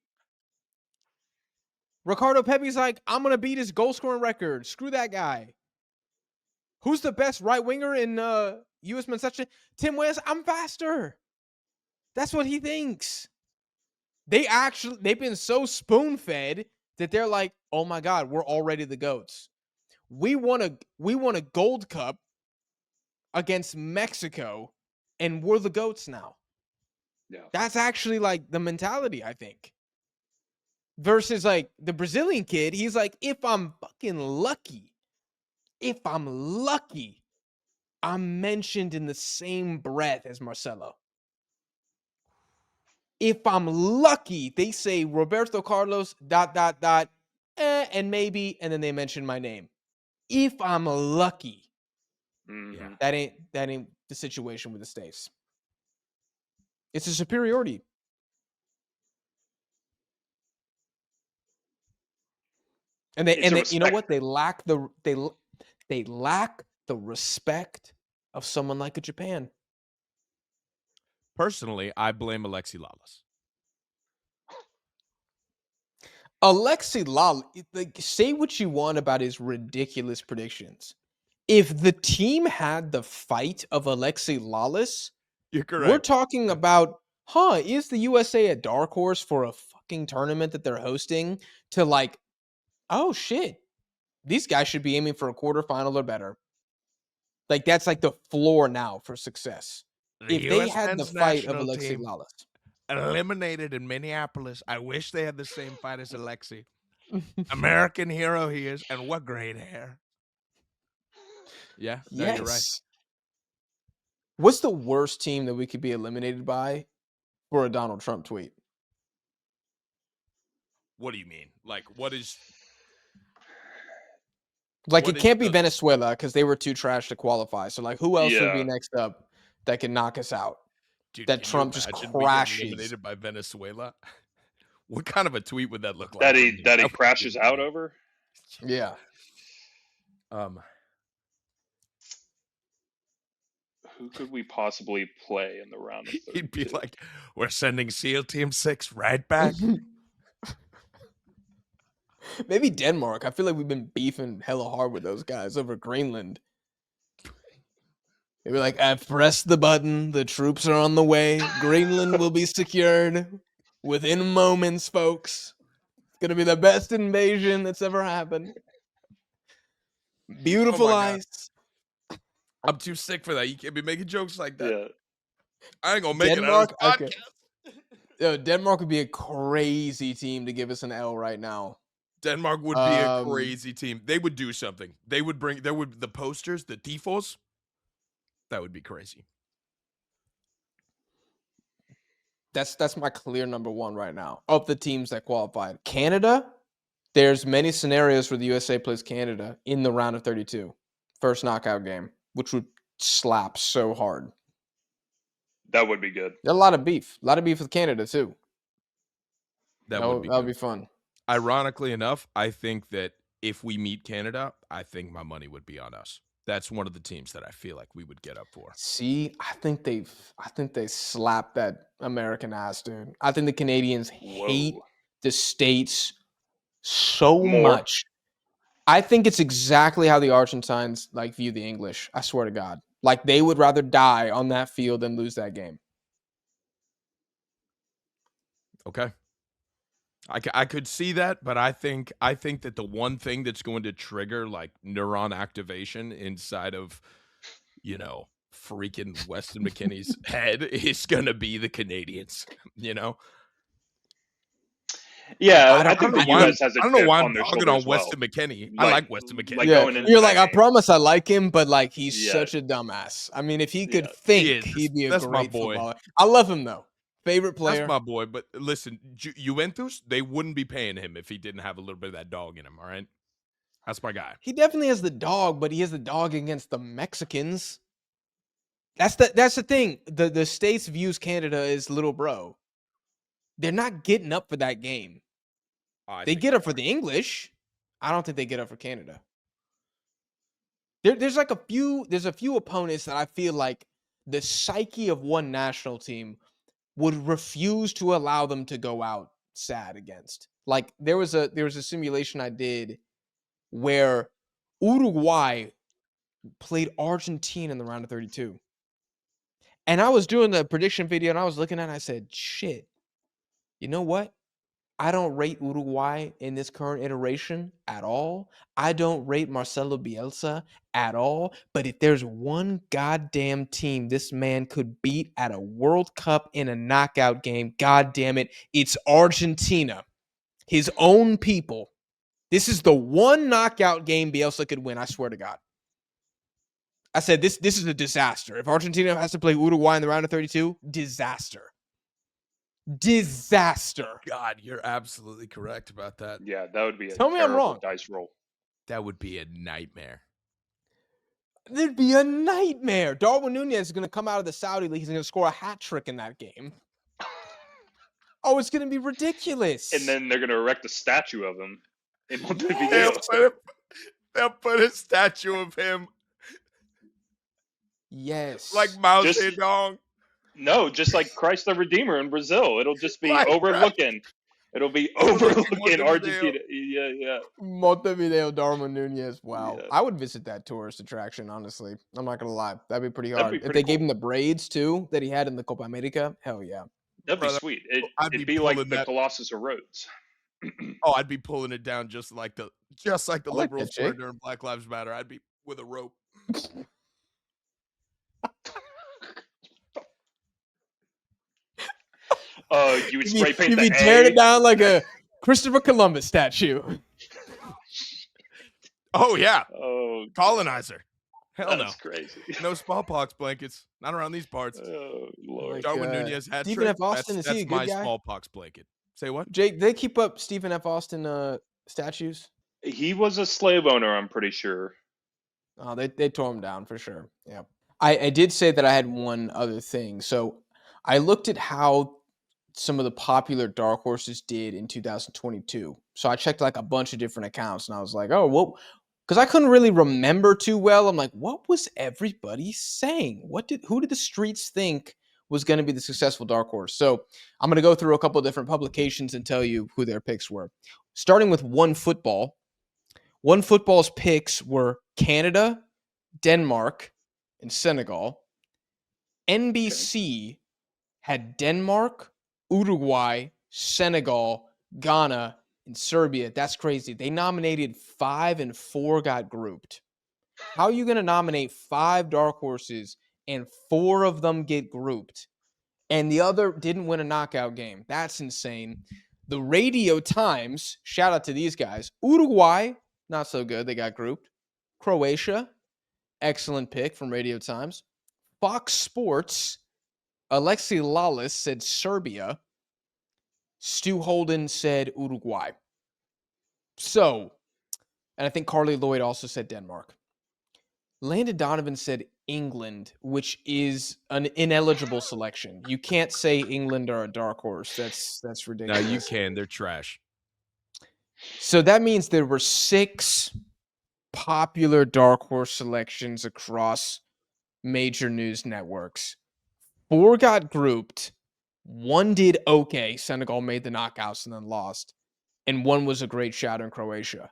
[SPEAKER 1] Ricardo Pepi's like, I'm going to beat his goal scoring record. Screw that guy. Who's the best right winger in U.S. men's section? Tim Weah. I'm faster. That's what he thinks. They've been so spoon-fed that they're like, oh my God, we're already the GOATs. We won a Gold Cup against Mexico, and we're the GOATs now.
[SPEAKER 2] Yeah.
[SPEAKER 1] That's actually like the mentality, I think. Versus like the Brazilian kid, he's like, if I'm fucking lucky, I'm mentioned in the same breath as Marcelo. If I'm lucky, they say Roberto Carlos, ... and maybe, and then they mention my name. if I'm lucky.
[SPEAKER 2] Mhm.
[SPEAKER 1] That ain't the situation with the States. It's a superiority. And
[SPEAKER 2] It's a
[SPEAKER 1] you know
[SPEAKER 2] respect
[SPEAKER 1] what? They lack the respect of someone like a Japan.
[SPEAKER 3] Personally, I blame Alexi Lalas.
[SPEAKER 1] Alexi Lala, like, say what you want about his ridiculous predictions. If the team had the fight of Alexi Lalas,
[SPEAKER 3] You're
[SPEAKER 1] we're
[SPEAKER 3] correct.
[SPEAKER 1] talking about, is the USA a dark horse for a fucking tournament that they're hosting? To like, oh shit, these guys should be aiming for a quarterfinal or better. Like, that's like the floor now for success.
[SPEAKER 3] The
[SPEAKER 1] If they
[SPEAKER 3] U.S.
[SPEAKER 1] had the
[SPEAKER 3] men's
[SPEAKER 1] fight of
[SPEAKER 3] national
[SPEAKER 1] Alexi
[SPEAKER 3] team
[SPEAKER 1] Lalas.
[SPEAKER 3] eliminated in Minneapolis. I wish they had the same fight as Alexi. American hero he is, and what great hair. Yeah, no, you're right.
[SPEAKER 1] Yes. What's the worst team that we could be eliminated by for a Donald Trump tweet?
[SPEAKER 3] What do you mean? Like, what is...
[SPEAKER 1] Like,
[SPEAKER 3] what
[SPEAKER 1] it
[SPEAKER 3] is
[SPEAKER 1] can't be
[SPEAKER 3] the-
[SPEAKER 1] Venezuela because they were too trash to qualify. So, like, who else would be
[SPEAKER 2] Yeah.
[SPEAKER 1] next up that can knock us out?
[SPEAKER 3] Dude,
[SPEAKER 1] That
[SPEAKER 3] can
[SPEAKER 1] Trump
[SPEAKER 3] you
[SPEAKER 1] just
[SPEAKER 3] imagine we getting
[SPEAKER 1] crashes.
[SPEAKER 3] eliminated by Venezuela? What kind of a tweet would that look like?
[SPEAKER 2] That
[SPEAKER 3] from
[SPEAKER 2] he
[SPEAKER 3] me?
[SPEAKER 2] that he
[SPEAKER 3] would be
[SPEAKER 2] crashes out
[SPEAKER 3] funny.
[SPEAKER 2] over.
[SPEAKER 1] Yeah.
[SPEAKER 2] Who could we possibly play in the round of 32?
[SPEAKER 3] He'd be like, "We're sending SEAL Team 6 right back."
[SPEAKER 1] Maybe Denmark. I feel like we've been beefing hella hard with those guys over Greenland. They were like, I've pressed the button. The troops are on the way. Greenland will be secured within moments, folks. It's going to be the best invasion that's ever happened. Beautiful
[SPEAKER 3] Oh my God.
[SPEAKER 1] ice.
[SPEAKER 3] I'm too sick for that. You can't be making jokes like that.
[SPEAKER 2] Yeah.
[SPEAKER 3] I ain't gonna make it out of this podcast.
[SPEAKER 1] Okay. Yo, Denmark would be a crazy team to give us an L right now.
[SPEAKER 3] Denmark would be a crazy team. They would do something. They would bring. There would the posters, the tifos. That would be crazy.
[SPEAKER 1] That's my clear number one right now of the teams that qualified. Canada, there's many scenarios where the USA plays Canada in the round of 32, first knockout game, which would slap so hard.
[SPEAKER 2] That would be good.
[SPEAKER 1] There's a lot of beef with Canada too.
[SPEAKER 3] That would
[SPEAKER 1] be fun.
[SPEAKER 3] Ironically enough, I think that if we meet Canada, I think my money would be on us. That's one of the teams that I feel like we would get up for.
[SPEAKER 1] See, I think they slapped that American ass, dude. I think the Canadians hate the States so much. I think it's exactly how the Argentines like view the English. I swear to God. Like, they would rather die on that field than lose that game.
[SPEAKER 3] Okay. I could see that, but I think that the one thing that's going to trigger like neuron activation inside of, freaking Weston McKennie's head is going to be the Canadians,
[SPEAKER 2] Yeah, I think the U.S. has a
[SPEAKER 3] I don't know
[SPEAKER 2] chip
[SPEAKER 3] why
[SPEAKER 2] on
[SPEAKER 3] I'm
[SPEAKER 2] their
[SPEAKER 3] dogging
[SPEAKER 2] shoulder
[SPEAKER 3] on
[SPEAKER 2] as well.
[SPEAKER 3] Weston McKennie. I like Weston McKennie.
[SPEAKER 2] Like
[SPEAKER 1] Yeah,
[SPEAKER 2] going into
[SPEAKER 1] you're
[SPEAKER 2] that
[SPEAKER 1] like, I
[SPEAKER 2] game.
[SPEAKER 1] promise I like him, but like he's
[SPEAKER 2] Yeah.
[SPEAKER 1] such a dumbass. I mean, if he could
[SPEAKER 2] Yeah.
[SPEAKER 1] think,
[SPEAKER 3] He is.
[SPEAKER 1] he'd be a
[SPEAKER 3] That's my
[SPEAKER 1] great
[SPEAKER 3] boy.
[SPEAKER 1] footballer. I love him though. Favorite player.
[SPEAKER 3] That's my boy. But listen, Juventus, they wouldn't be paying him if he didn't have a little bit of that dog in him. All right, that's my guy.
[SPEAKER 1] He definitely has the dog, but he has the dog against the Mexicans. That's the thing. The States views Canada as little bro. They're not getting up for that game. They get up for the English. I don't think they get up for Canada. There's a few opponents that I feel like the psyche of one national team would refuse to allow them to go out sad against. Like, there was a simulation I did where Uruguay played Argentina in the round of 32. And I was doing the prediction video and I was looking at it and I said, shit, you know what? I don't rate Uruguay in this current iteration at all. I don't rate Marcelo Bielsa at all. But if there's one goddamn team this man could beat at a World Cup in a knockout game, goddamn it, it's Argentina. His own people. This is the one knockout game Bielsa could win, I swear to God. I said this is a disaster. If Argentina has to play Uruguay in the round of 32, disaster. Disaster.
[SPEAKER 3] God, you're absolutely correct about that.
[SPEAKER 2] Yeah, that would be a
[SPEAKER 1] Tell me I'm
[SPEAKER 2] terrible
[SPEAKER 1] wrong.
[SPEAKER 2] dice roll.
[SPEAKER 3] That would be a nightmare.
[SPEAKER 1] There'd be a nightmare. Darwin Nunez is going to come out of the Saudi League. He's going to score a hat trick in that game. Oh, it's going to be ridiculous.
[SPEAKER 2] And then they're going to erect a statue of him in Montevideo.
[SPEAKER 3] They'll put a statue of him.
[SPEAKER 1] Yes.
[SPEAKER 3] Like Mao Zedong.
[SPEAKER 2] No, just like Christ the Redeemer in Brazil. It'll just be
[SPEAKER 3] Right,
[SPEAKER 2] overlooking.
[SPEAKER 3] Right.
[SPEAKER 2] It'll be overlooking Argentina. Yeah.
[SPEAKER 1] Montevideo, Darwin Nunez. Wow.
[SPEAKER 2] Yeah.
[SPEAKER 1] I would visit that tourist attraction, honestly. I'm not going to lie. That'd be pretty hard.
[SPEAKER 2] Be pretty
[SPEAKER 1] if they
[SPEAKER 2] cool.
[SPEAKER 1] gave him the braids, too, that he had in the Copa America, hell yeah.
[SPEAKER 2] That'd be sweet. It'd be like the Colossus of Rhodes.
[SPEAKER 3] I'd be pulling it down just like the liberals were during Black Lives Matter. I'd be with a rope.
[SPEAKER 2] You would spray paint
[SPEAKER 1] You'd
[SPEAKER 2] the
[SPEAKER 1] be tearing
[SPEAKER 2] A.
[SPEAKER 1] it down like a Christopher Columbus statue.
[SPEAKER 3] Oh, yeah.
[SPEAKER 2] Oh,
[SPEAKER 3] colonizer. Hell
[SPEAKER 2] that's crazy.
[SPEAKER 3] No smallpox blankets. Not around these parts.
[SPEAKER 2] Oh, Lord.
[SPEAKER 3] Darwin Nunez hat
[SPEAKER 1] Stephen
[SPEAKER 3] trick.
[SPEAKER 1] F. Austin, is he a good
[SPEAKER 3] my
[SPEAKER 1] guy?
[SPEAKER 3] smallpox blanket. Say what?
[SPEAKER 1] Jake, they keep up Stephen F. Austin statues?
[SPEAKER 2] He was a slave owner, I'm pretty sure.
[SPEAKER 1] Oh, they tore him down for sure. Yeah. I did say that I had one other thing. So I looked at how some of the popular dark horses did in 2022. So I checked like a bunch of different accounts and I was like, oh, well, because I couldn't really remember too well. I'm like, what was everybody saying? Who did the streets think was going to be the successful dark horse? So I'm going to go through a couple of different publications and tell you who their picks were. Starting with OneFootball. OneFootball's picks were Canada, Denmark, and Senegal. NBC had Denmark, Uruguay, Senegal, Ghana, and Serbia. That's crazy. They nominated 5 and 4 got grouped. How are you going to nominate 5 dark horses and 4 of them get grouped? And the other didn't win a knockout game. That's insane. The Radio Times, shout out to these guys. Uruguay, not so good. They got grouped. Croatia, excellent pick from Radio Times. Fox Sports, Alexi Lalas said Serbia. Stu Holden said Uruguay. So, and I think Carly Lloyd also said Denmark. Landon Donovan said England, which is an ineligible selection. You can't say England are a dark horse. That's ridiculous.
[SPEAKER 3] No, you can. They're trash.
[SPEAKER 1] So that means there were 6 popular dark horse selections across major news networks. 4 got grouped. 1 did okay. Senegal made the knockouts and then lost. And 1 was a great shot in Croatia.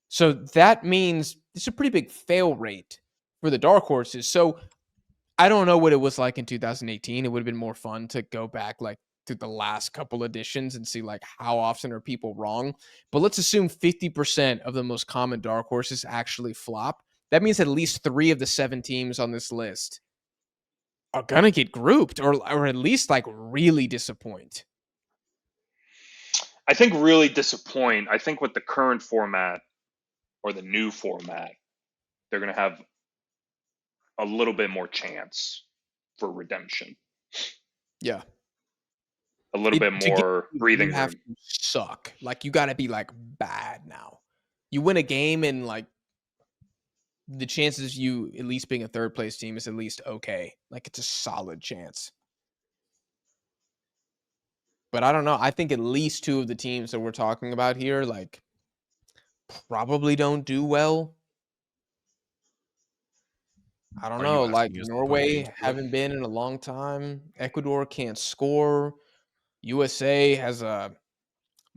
[SPEAKER 1] So that means it's a pretty big fail rate for the dark horses. So I don't know what it was like in 2018. It would have been more fun to go back like to the last couple editions and see like how often are people wrong. But let's assume 50% of the most common dark horses actually flop. That means at least 3 of the 7 teams on this list are gonna get grouped or at least like really disappoint.
[SPEAKER 2] I think really disappoint. I think with the current format or the new format, they're going to have a little bit more chance for redemption.
[SPEAKER 1] Yeah.
[SPEAKER 2] A little bit more breathing room.
[SPEAKER 1] You have to suck. Like you got to be like bad now. You win a game and like the chances of you at least being a third place team is at least okay. Like it's a solid chance. But I don't know. I think at least 2 of the teams that we're talking about here, like, probably don't do well. I don't know. Like Norway haven't been in a long time. Ecuador can't score. USA has a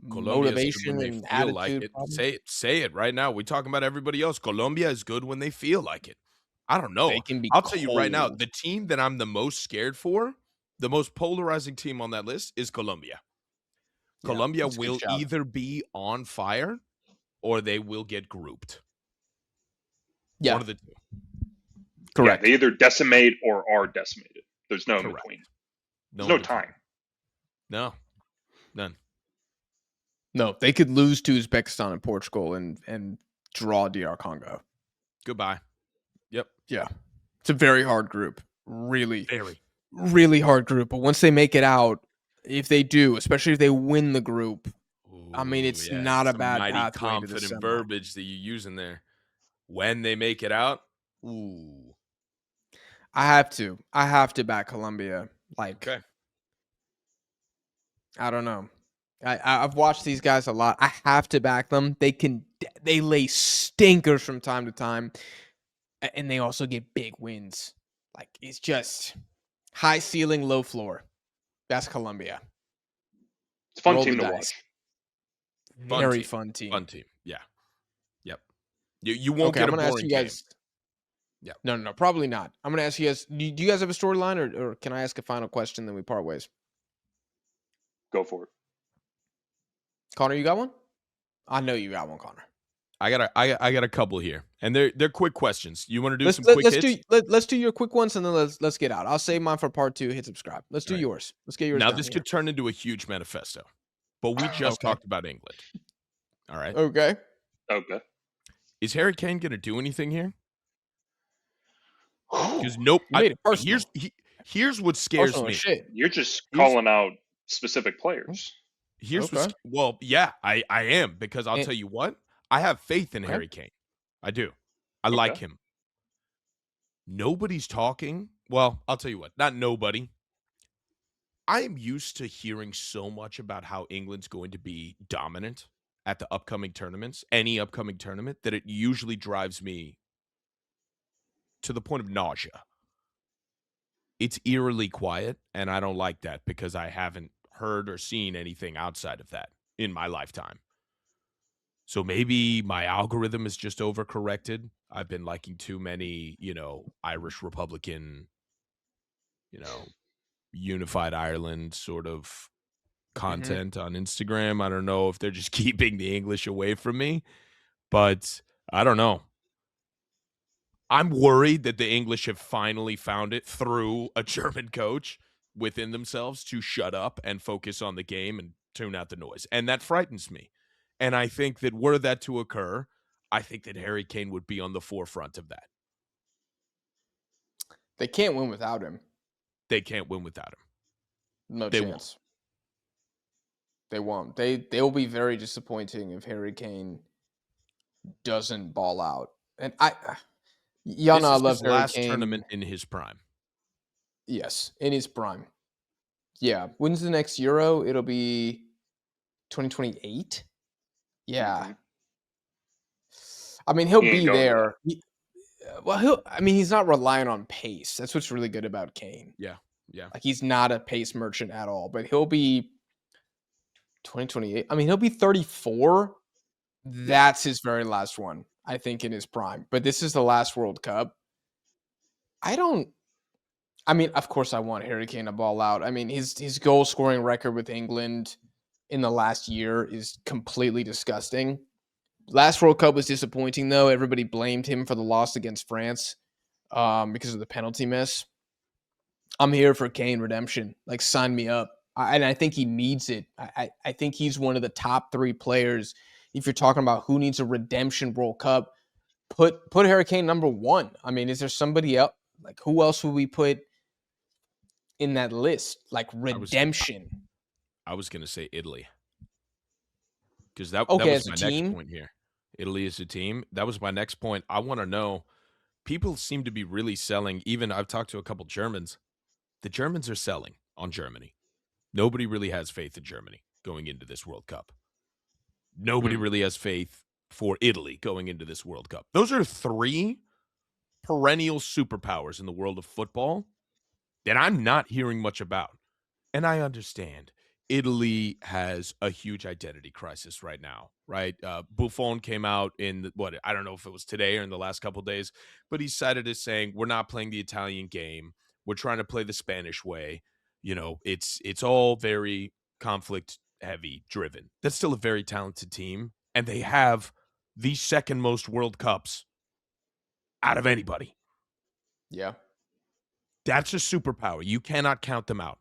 [SPEAKER 1] motivation and attitude.
[SPEAKER 3] Like say it right now. We're talking about everybody else. Colombia is good when they feel like it. I don't know.
[SPEAKER 1] They can be
[SPEAKER 3] I'll tell you right now, the team that I'm the most scared for, the most polarizing team on that list is Colombia.
[SPEAKER 1] Yeah,
[SPEAKER 3] Colombia will either be on fire or they will get grouped.
[SPEAKER 1] Yeah.
[SPEAKER 3] One of the 2.
[SPEAKER 1] Correct.
[SPEAKER 2] Yeah, they either decimate or are decimated. There's no in between. There's no time.
[SPEAKER 3] No. None.
[SPEAKER 1] No, they could lose to Uzbekistan and Portugal and draw DR Congo.
[SPEAKER 3] Goodbye. Yep.
[SPEAKER 1] Yeah. It's a very hard group. Really.
[SPEAKER 3] Very
[SPEAKER 1] hard group. But once they make it out, if they do, especially if they win the group, I mean,
[SPEAKER 3] Ooh,
[SPEAKER 1] it's
[SPEAKER 3] yeah,
[SPEAKER 1] not a
[SPEAKER 3] some
[SPEAKER 1] bad
[SPEAKER 3] mighty
[SPEAKER 1] pathway to the
[SPEAKER 3] confident
[SPEAKER 1] semi.
[SPEAKER 3] verbiage that you're using there. When they make it out, ooh.
[SPEAKER 1] I have to. I have to back Colombia. Like,
[SPEAKER 3] Okay.
[SPEAKER 1] I don't know. I've watched these guys a lot. I have to back them. They lay stinkers from time to time, and they also get big wins. Like, it's just high ceiling, low floor. That's Colombia.
[SPEAKER 2] It's a fun
[SPEAKER 1] Roll
[SPEAKER 2] team
[SPEAKER 1] the
[SPEAKER 2] to
[SPEAKER 1] dice.
[SPEAKER 2] watch.
[SPEAKER 1] Very fun team.
[SPEAKER 3] Fun team. Yeah. Yep. You won't
[SPEAKER 1] Okay,
[SPEAKER 3] get
[SPEAKER 1] I'm
[SPEAKER 3] a
[SPEAKER 1] gonna ask
[SPEAKER 3] boring
[SPEAKER 1] you
[SPEAKER 3] game.
[SPEAKER 1] guys.
[SPEAKER 3] Yeah.
[SPEAKER 1] No, probably not. I'm gonna ask you guys. Do you guys have a storyline, or can I ask a final question? Then we part ways.
[SPEAKER 2] Go for it.
[SPEAKER 1] Connor, you got one? I know you got one, Connor.
[SPEAKER 3] I got a couple here, and they're quick questions. You want to do some quick hits?
[SPEAKER 1] Let's do your quick ones, and then let's get out. I'll save mine for part 2. Hit subscribe. Let's do
[SPEAKER 3] All right.
[SPEAKER 1] yours. Let's get yours
[SPEAKER 3] Now
[SPEAKER 1] done
[SPEAKER 3] this
[SPEAKER 1] here.
[SPEAKER 3] could turn into a huge manifesto, but we just talked about England. All right.
[SPEAKER 1] Okay.
[SPEAKER 2] Okay.
[SPEAKER 3] Is Harry Kane going to do anything here? Because nope.
[SPEAKER 1] You made it personal.
[SPEAKER 3] Here's what scares
[SPEAKER 1] Personal
[SPEAKER 3] me.
[SPEAKER 1] as shit.
[SPEAKER 2] You're just calling out specific players.
[SPEAKER 3] Here's
[SPEAKER 1] Okay.
[SPEAKER 3] well, yeah, I am, because I'll tell you what, I have faith in
[SPEAKER 1] Okay.
[SPEAKER 3] Harry Kane. I do. I like him. Nobody's talking. Well, I'll tell you what, not nobody. I am used to hearing so much about how England's going to be dominant at the upcoming tournaments, any upcoming tournament, that it usually drives me to the point of nausea. It's eerily quiet, and I don't like that because I haven't heard or seen anything outside of that in my lifetime. So maybe my algorithm is just overcorrected. I've been liking too many, Irish Republican, unified Ireland sort of content on Instagram. I don't know if they're just keeping the English away from me, but I don't know. I'm worried that the English have finally found it through a German coach within themselves to shut up and focus on the game and tune out the noise. And that frightens me. And I think that were that to occur, I think that Harry Kane would be on the forefront of that.
[SPEAKER 1] They can't win without him.
[SPEAKER 3] They can't win without him.
[SPEAKER 1] No chance. They won't. They will be very disappointing if Harry Kane doesn't ball out. And y'all know I love Harry
[SPEAKER 3] last
[SPEAKER 1] Kane.
[SPEAKER 3] Tournament in his prime.
[SPEAKER 1] Yes, in his prime. Yeah. When's the next Euro? It'll be 2028. Yeah. I mean, he'll be there. He's not relying on pace. That's what's really good about Kane.
[SPEAKER 3] Yeah.
[SPEAKER 1] Like, he's not a pace merchant at all, but he'll be 2028. I mean, he'll be 34. That's his very last one, I think, in his prime. But this is the last World Cup. Of course I want Harry Kane to ball out. I mean, his goal scoring record with England in the last year is completely disgusting. Last World Cup was disappointing, though. Everybody blamed him for the loss against France because of the penalty miss. I'm here for Kane redemption. Like, sign me up. And I think he needs it. I think he's one of the top 3 players. If you're talking about who needs a redemption World Cup, put Harry Kane number 1. I mean, is there somebody else? Like, who else would we put in that list? Like, redemption.
[SPEAKER 3] I was going to say Italy. Because that
[SPEAKER 1] Okay,
[SPEAKER 3] was
[SPEAKER 1] as a
[SPEAKER 3] my
[SPEAKER 1] team?
[SPEAKER 3] next point here. Italy is a team. That was my next point. I want to know, people seem to be really selling. Even I've talked to a couple Germans. The Germans are selling on Germany. Nobody really has faith in Germany going into this World Cup. Nobody really has faith for Italy going into this World Cup. Those are 3 perennial superpowers in the world of football that I'm not hearing much about. And I understand Italy has a huge identity crisis right now, right? Buffon came out in I don't know if it was today or in the last couple of days, but he cited as saying, we're not playing the Italian game. We're trying to play the Spanish way. It's all very conflict heavy driven. That's still a very talented team, and they have the second most World Cups out of anybody.
[SPEAKER 1] Yeah.
[SPEAKER 3] That's a superpower. You cannot count them out.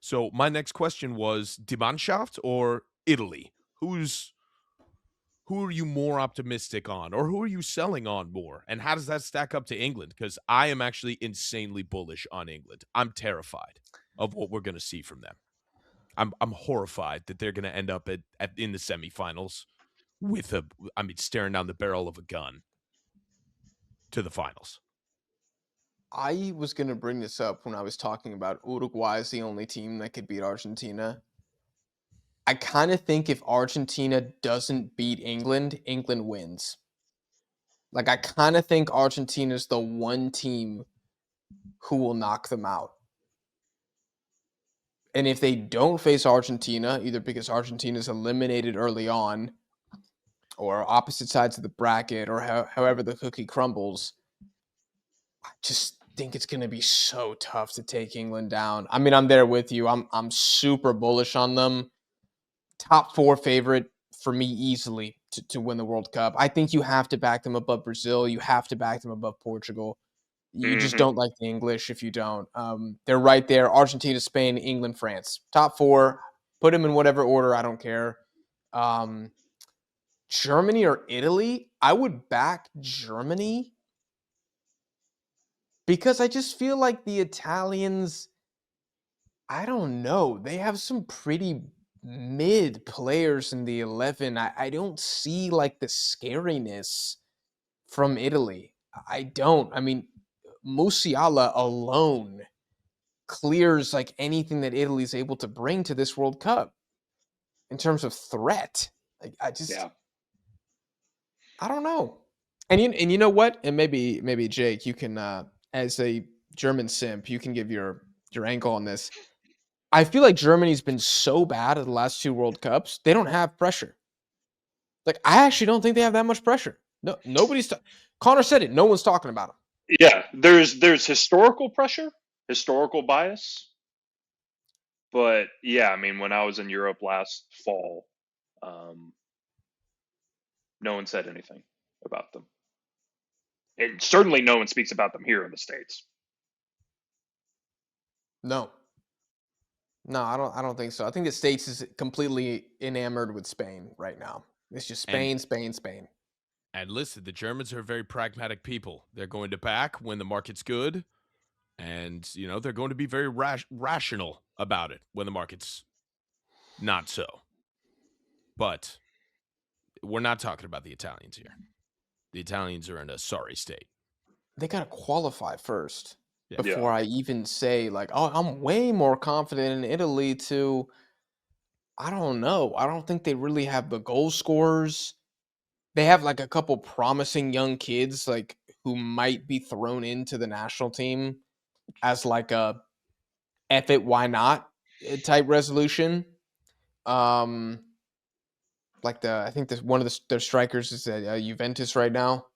[SPEAKER 3] So my next question was Die Mannschaft or Italy? Who are you more optimistic on, or who are you selling on more? And how does that stack up to England? Because I am actually insanely bullish on England. I'm terrified of what we're going to see from them. I'm horrified that they're going to end up in the semifinals with staring down the barrel of a gun to the finals.
[SPEAKER 1] I was going to bring this up when I was talking about Uruguay is the only team that could beat Argentina. I kind of think if Argentina doesn't beat England, England wins. Like, I kind of think Argentina's the one team who will knock them out. And if they don't face Argentina, either because Argentina's eliminated early on, or opposite sides of the bracket, or however the cookie crumbles, I just think it's going to be so tough to take England down. I mean, I'm there with you. I'm super bullish on them. Top 4 favorite for me easily to win the World Cup. I think you have to back them above Brazil. You have to back them above Portugal. You just don't like the English if you don't. They're right there. Argentina, Spain, England, France. Top 4. Put them in whatever order. I don't care. Germany or Italy? I would back Germany because I just feel like the Italians, I don't know. They have some pretty mid players in the 11. I don't see like the scariness from Italy. I don't. I mean, Musiala alone clears like anything that Italy's able to bring to this World Cup in terms of threat. Like, I don't know. And you know what? And maybe Jake, you can as a German simp, you can give your angle on this. I feel like Germany's been so bad at the last 2 World Cups, they don't have pressure. Like, I actually don't think they have that much pressure. No, nobody's. Connor said it. No one's talking about them.
[SPEAKER 2] Yeah, there's historical pressure, historical bias, but yeah, I mean, when I was in Europe last fall, no one said anything about them, and certainly no one speaks about them here in the States.
[SPEAKER 1] No, I don't think so. I think the States is completely enamored with Spain right now. It's just Spain, Spain, Spain.
[SPEAKER 3] And listen, the Germans are very pragmatic people. They're going to back when the market's good, and they're going to be very rational about it when the market's not so. But we're not talking about the Italians here. The Italians are in a sorry state.
[SPEAKER 1] They got to qualify first before I even say, like, oh, I'm way more confident in Italy to, I don't know. I don't think they really have the goal scorers. They have like a couple promising young kids, like, who might be thrown into the national team as like a F it, why not type resolution. Like I think one of their strikers is at Juventus right now.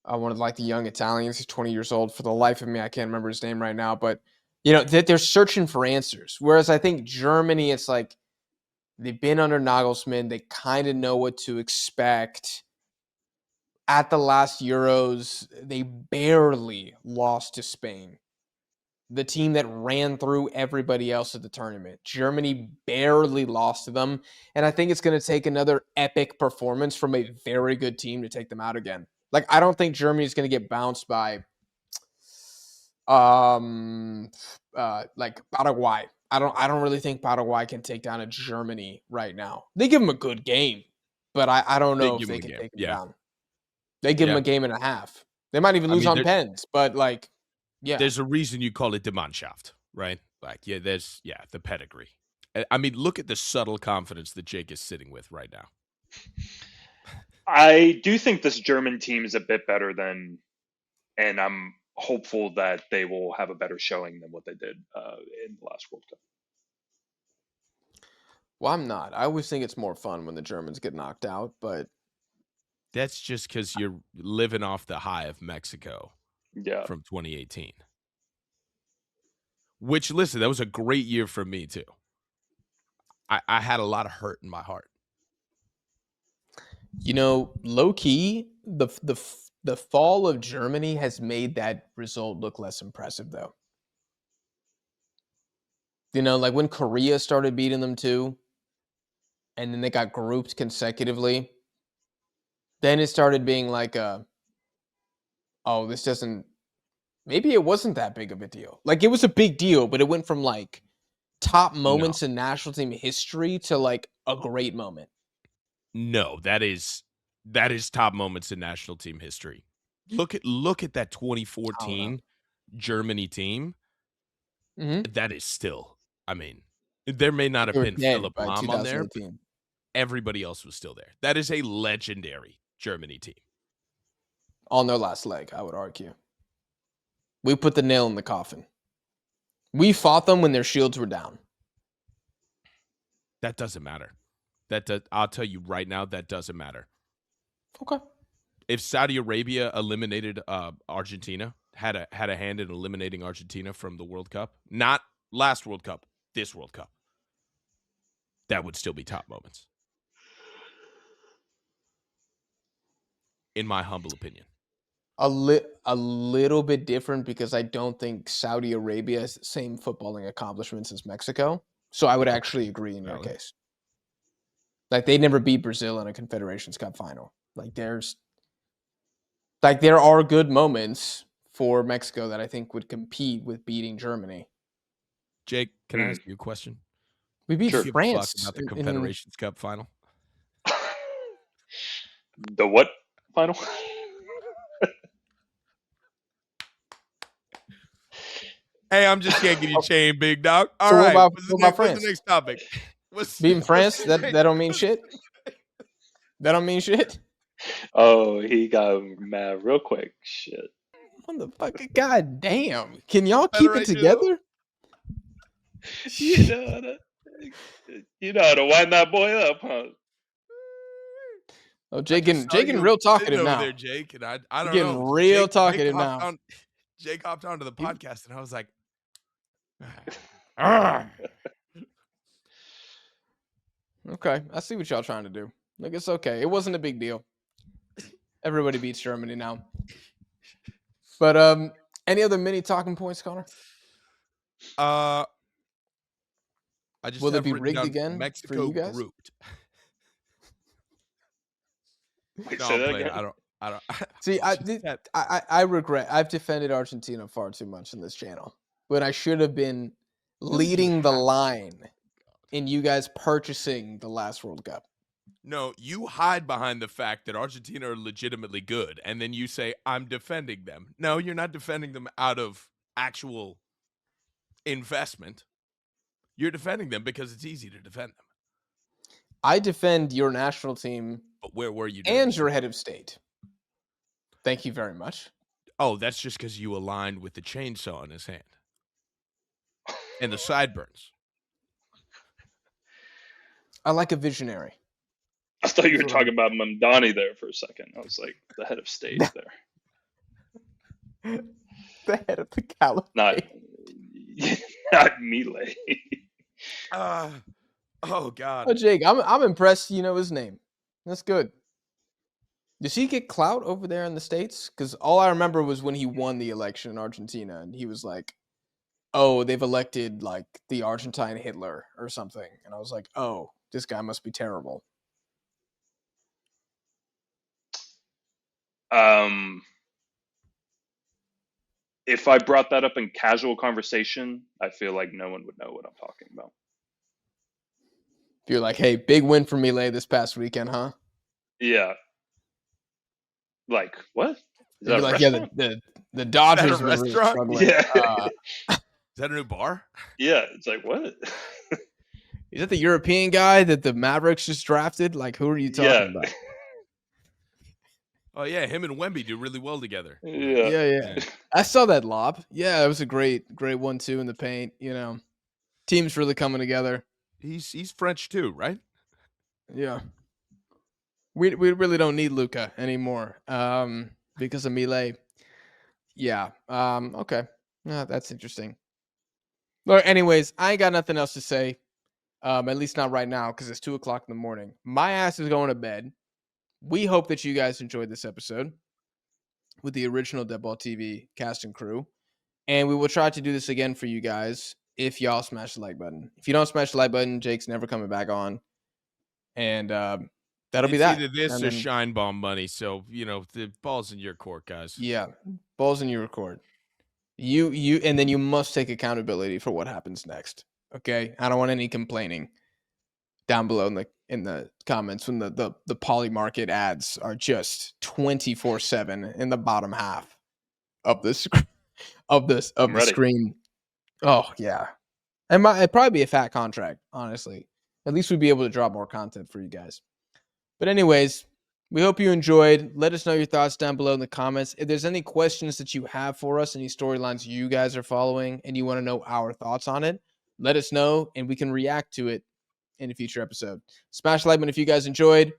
[SPEAKER 1] One of like the young Italians. He's 20 years old. For the life of me, I can't remember his name right now. But they're searching for answers. Whereas I think Germany, it's like they've been under Nagelsmann. They kind of know what to expect. At the last Euros, they barely lost to Spain, the team that ran through everybody else at the tournament. Germany barely lost to them. And I think it's going to take another epic performance from a very good team to take them out again. Like, I don't think Germany is going to get bounced by like Paraguay. I don't really think Paraguay can take down a Germany right now. They give them a good game, but I don't know if they can take them down. They give them a game and a half. They might even lose on pens, but like, yeah.
[SPEAKER 3] There's a reason you call it the Mannschaft, right? Like, there's the pedigree. I mean, look at the subtle confidence that Jake is sitting with right now.
[SPEAKER 2] I do think this German team is a bit better and I'm hopeful that they will have a better showing than what they did in the last World Cup.
[SPEAKER 1] Well, I'm not. I always think it's more fun when the Germans get knocked out, but
[SPEAKER 3] that's just because you're living off the high of Mexico from 2018. Which, listen, that was a great year for me, too. I had a lot of hurt in my heart.
[SPEAKER 1] Low-key, the fall of Germany has made that result look less impressive, though. Like when Korea started beating them, too, and then they got grouped consecutively, then it started being like this doesn't, maybe it wasn't that big of a deal. Like, it was a big deal, but it went from like top moments in national team history to like a great moment?
[SPEAKER 3] No, that is top moments in national team history. Look at that 2014 Germany team.
[SPEAKER 1] Mm-hmm.
[SPEAKER 3] That is still, I mean, there may not have been Philipp
[SPEAKER 1] by
[SPEAKER 3] Lahm on there, but
[SPEAKER 1] 2018.
[SPEAKER 3] everybody else was still there. That is a legendary Germany team.
[SPEAKER 1] On their last leg, I would argue. We put the nail in the coffin. We fought them when their shields were down.
[SPEAKER 3] That doesn't matter. I'll tell you right now, that doesn't matter.
[SPEAKER 1] Okay.
[SPEAKER 3] If Saudi Arabia eliminated Argentina, had a hand in eliminating Argentina from the World Cup, not last World Cup, this World Cup, that would still be top moments. In my humble opinion.
[SPEAKER 1] A little bit different because I don't think Saudi Arabia has the same footballing accomplishments as Mexico. So I would actually agree in your case. Like they never beat Brazil in a Confederations Cup final. Like there are good moments for Mexico that I think would compete with beating Germany.
[SPEAKER 3] Jake, can I ask you a question?
[SPEAKER 1] We beat France
[SPEAKER 3] about the Confederations Cup final.
[SPEAKER 2] The what final?
[SPEAKER 3] Hey, I'm just yanking your chain, big dog. All
[SPEAKER 1] so
[SPEAKER 3] right.
[SPEAKER 1] What's the next topic? Beating France? That don't mean shit? That don't mean shit?
[SPEAKER 2] Oh, he got mad real quick. Shit.
[SPEAKER 1] Motherfucker, god damn. Can y'all keep it together?
[SPEAKER 2] You know how to wind that boy up, huh?
[SPEAKER 1] Oh, Jake getting real talkative now.
[SPEAKER 3] There, Jake, and I don't know.
[SPEAKER 1] Getting real talkative now.
[SPEAKER 3] Jake hopped onto the podcast, and I was like,
[SPEAKER 1] okay, I see what y'all trying to do. Like, it's okay. It wasn't a big deal. Everybody beats Germany now. But any other mini talking points, Connor?
[SPEAKER 3] I just
[SPEAKER 1] will it be rigged again?
[SPEAKER 3] Mexico
[SPEAKER 1] for you guys?
[SPEAKER 3] Grouped.
[SPEAKER 2] Wait,
[SPEAKER 3] No,
[SPEAKER 2] say
[SPEAKER 3] I'm
[SPEAKER 2] that
[SPEAKER 3] playing.
[SPEAKER 2] again?
[SPEAKER 3] I don't.
[SPEAKER 1] See, I regret. I've defended Argentina far too much in this channel, but I should have been leading the line in you guys purchasing the last World Cup.
[SPEAKER 3] No, you hide behind the fact that Argentina are legitimately good, and then you say, I'm defending them. No, you're not defending them out of actual investment. You're defending them because it's easy to defend them.
[SPEAKER 1] I defend your national team.
[SPEAKER 3] But where were you?
[SPEAKER 1] And your head of state. Thank you very much.
[SPEAKER 3] Oh, that's just because you aligned with the chainsaw in his hand. And the sideburns.
[SPEAKER 1] I like a visionary.
[SPEAKER 2] I thought you were talking about Mamdani there for a second. I was like, the head of state there.
[SPEAKER 1] The head of the caliphate.
[SPEAKER 2] Not Milei.
[SPEAKER 3] Oh, God.
[SPEAKER 1] Oh, Jake, I'm impressed you know his name. That's good. Does he get clout over there in the States? Because all I remember was when he won the election in Argentina, and he was like, oh, they've elected, like, the Argentine Hitler or something. And I was like, oh, this guy must be terrible.
[SPEAKER 2] If I brought that up in casual conversation, I feel like no one would know what I'm talking about.
[SPEAKER 1] If you're like, hey, big win for Milei this past weekend, huh?
[SPEAKER 2] Yeah. Like, what? Is
[SPEAKER 1] that like, yeah, the Dodgers
[SPEAKER 3] were really struggling.
[SPEAKER 2] Yeah.
[SPEAKER 3] Is that a new bar?
[SPEAKER 2] Yeah. It's like, what?
[SPEAKER 1] Is that the European guy that the Mavericks just drafted? Like, who are you talking about?
[SPEAKER 3] Oh, yeah. Him and Wemby do really well together.
[SPEAKER 1] Yeah. I saw that lob. Yeah, it was a great 1-2 in the paint. You know, team's really coming together.
[SPEAKER 3] He's French too, right?
[SPEAKER 1] Yeah. We really don't need Luka anymore because of Milei. Yeah. Okay. That's interesting. Look, anyways, I ain't got nothing else to say. At least not right now because it's 2:00 in the morning. My ass is going to bed. We hope that you guys enjoyed this episode with the original DeadBall TV cast and crew. And we will try to do this again for you guys if y'all smash the like button. If you don't smash the like button, Jake's never coming back on. And that'll be that.
[SPEAKER 3] Either this or Shine Bomb money. So, you know, the ball's in your court, guys.
[SPEAKER 1] Yeah, ball's in your court. You and then you must take accountability for what happens next. Okay, I don't want any complaining down below in the comments when the poly market ads are just 24/7 in the bottom half of the
[SPEAKER 2] I'm
[SPEAKER 1] the
[SPEAKER 2] ready.
[SPEAKER 1] screen. Oh yeah, it'd probably be a fat contract, honestly. At least we'd be able to drop more content for you guys. But anyways, we hope you enjoyed. Let us know your thoughts down below in the comments. If there's any questions that you have for us, any storylines you guys are following, and you want to know our thoughts on it, let us know, and we can react to it in a future episode. Smash the like button if you guys enjoyed.